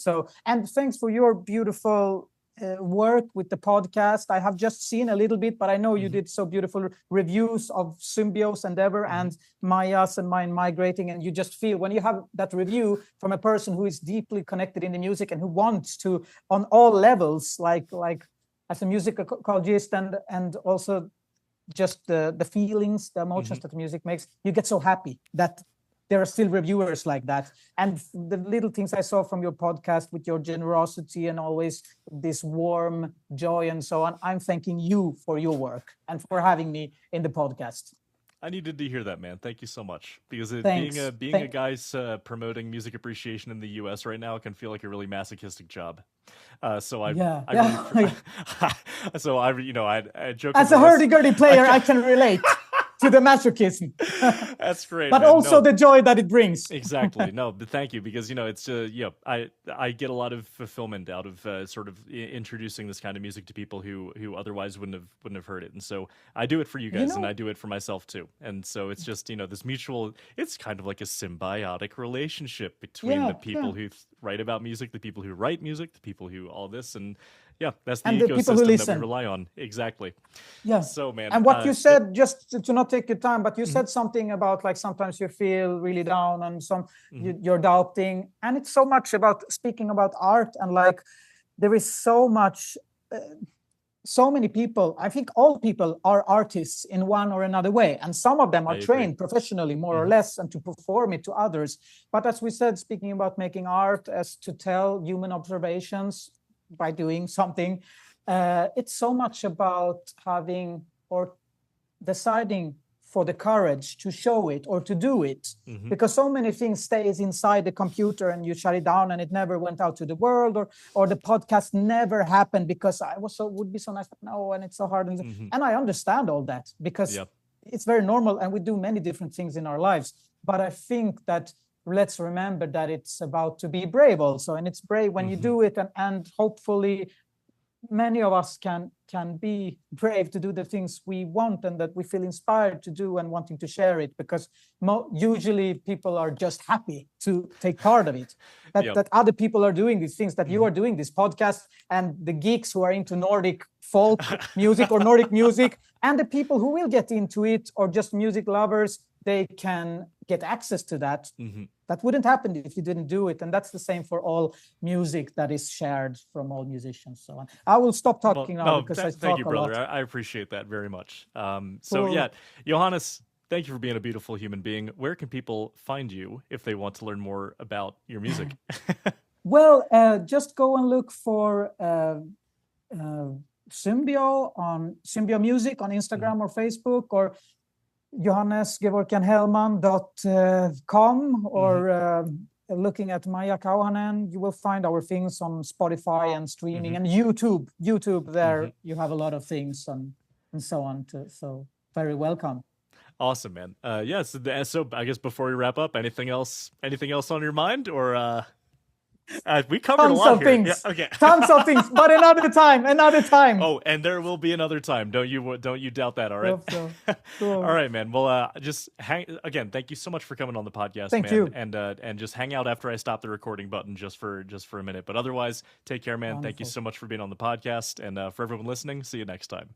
thanks for your beautiful work with the podcast. I have just seen a little bit, but I know you did so beautiful reviews of Symbio's Endeavor and Maija's and mine Migrating, and you just feel when you have that review from a person who is deeply connected in the music and who wants to on all levels, like as a musicologist and also just the feelings, the emotions that the music makes, you get so happy that there are still reviewers like that. And the little things I saw from your podcast with your generosity and always this warm joy and so on, I'm thanking you for your work and for having me in the podcast. I needed to hear that, man. Thank you so much. Because Thanks. being a guy's promoting music appreciation in the U.S. right now can feel like a really masochistic job. So Yeah, I yeah. really, so I joke As with a Melissa. hurdy-gurdy player, I can relate to the masochism, That's great, but man. also No, the joy that it brings. exactly. No, but thank you because it's I get a lot of fulfillment out of sort of introducing this kind of music to people who otherwise wouldn't have heard it, and so I do it for you You guys, and know, I do it for myself too, and so it's just this mutual. It's kind of like a symbiotic relationship between the yeah, people yeah. who write about music, the people who write music, the people who all this, and yeah, that's the And the people who ecosystem that we listen. rely on. Exactly. Yeah. So, man, And what you yep. said, just to not take your time, but you Mhm, said something about like sometimes you feel really down and mhm. you're doubting. And it's so much about speaking about art and like there is so much, so many people. I think all people are artists in one or another way. And some of them I are agree. trained professionally, more or Mhm, less, and to perform it to others. But as we said, speaking about making art as to tell human observations by doing something, it's so much about having or deciding for the courage to show it or to do it, mhm. because so many things stays inside the computer and you shut it down and it never went out to the world, or the podcast never happened because I was so would be so nice, but no, and it's so hard, Mhm. and I understand all that because Yep. it's very normal and we do many different things in our lives. But I think that let's remember that it's about to be brave also, and it's brave when you Mhm. do it, and hopefully many of us can be brave to do the things we want and that we feel inspired to do and wanting to share it, because usually people are just happy to take part of it, Yep. that other people are doing these things, that you Mhm. are doing this podcast, and the geeks who are into Nordic folk music or Nordic music, and the people who will get into it, or just music lovers, they can get access to that. Mhm. That wouldn't happen if you didn't do it. And that's the same for all music that is shared from all musicians. So on. I will stop Well, talking now no, because I thank you, talk a brother. lot. I appreciate that very much. So yeah, Cool. Johannes, thank you for being a beautiful human being. Where can people find you if they want to learn more about your music? Well, just go and look for Symbio on Symbio Music on Mhm. Instagram or Facebook, or Johannes Geworkian Hellman.com, Mhm. or looking at Maija Kauhanen. You will find our things on Spotify and streaming Mhm. and YouTube. YouTube, Mhm. there you have a lot of things and so on. So very welcome. Awesome, man. Yes. So I guess before we wrap up, anything else on your mind, or we covered a Tons lot of here. Yeah. things, Okay. tons of things, but another time, another time. Oh, and there will be another time. Don't you doubt that, all right? Hope so. All Cool. right, man. Well, just hang again, thank you so much for coming on the podcast, Thank man. you. And just hang out after I stop the recording button just for a minute. But otherwise, take care, man. Thank you Wonderful. so much for being on the podcast, and for everyone listening, see you next time.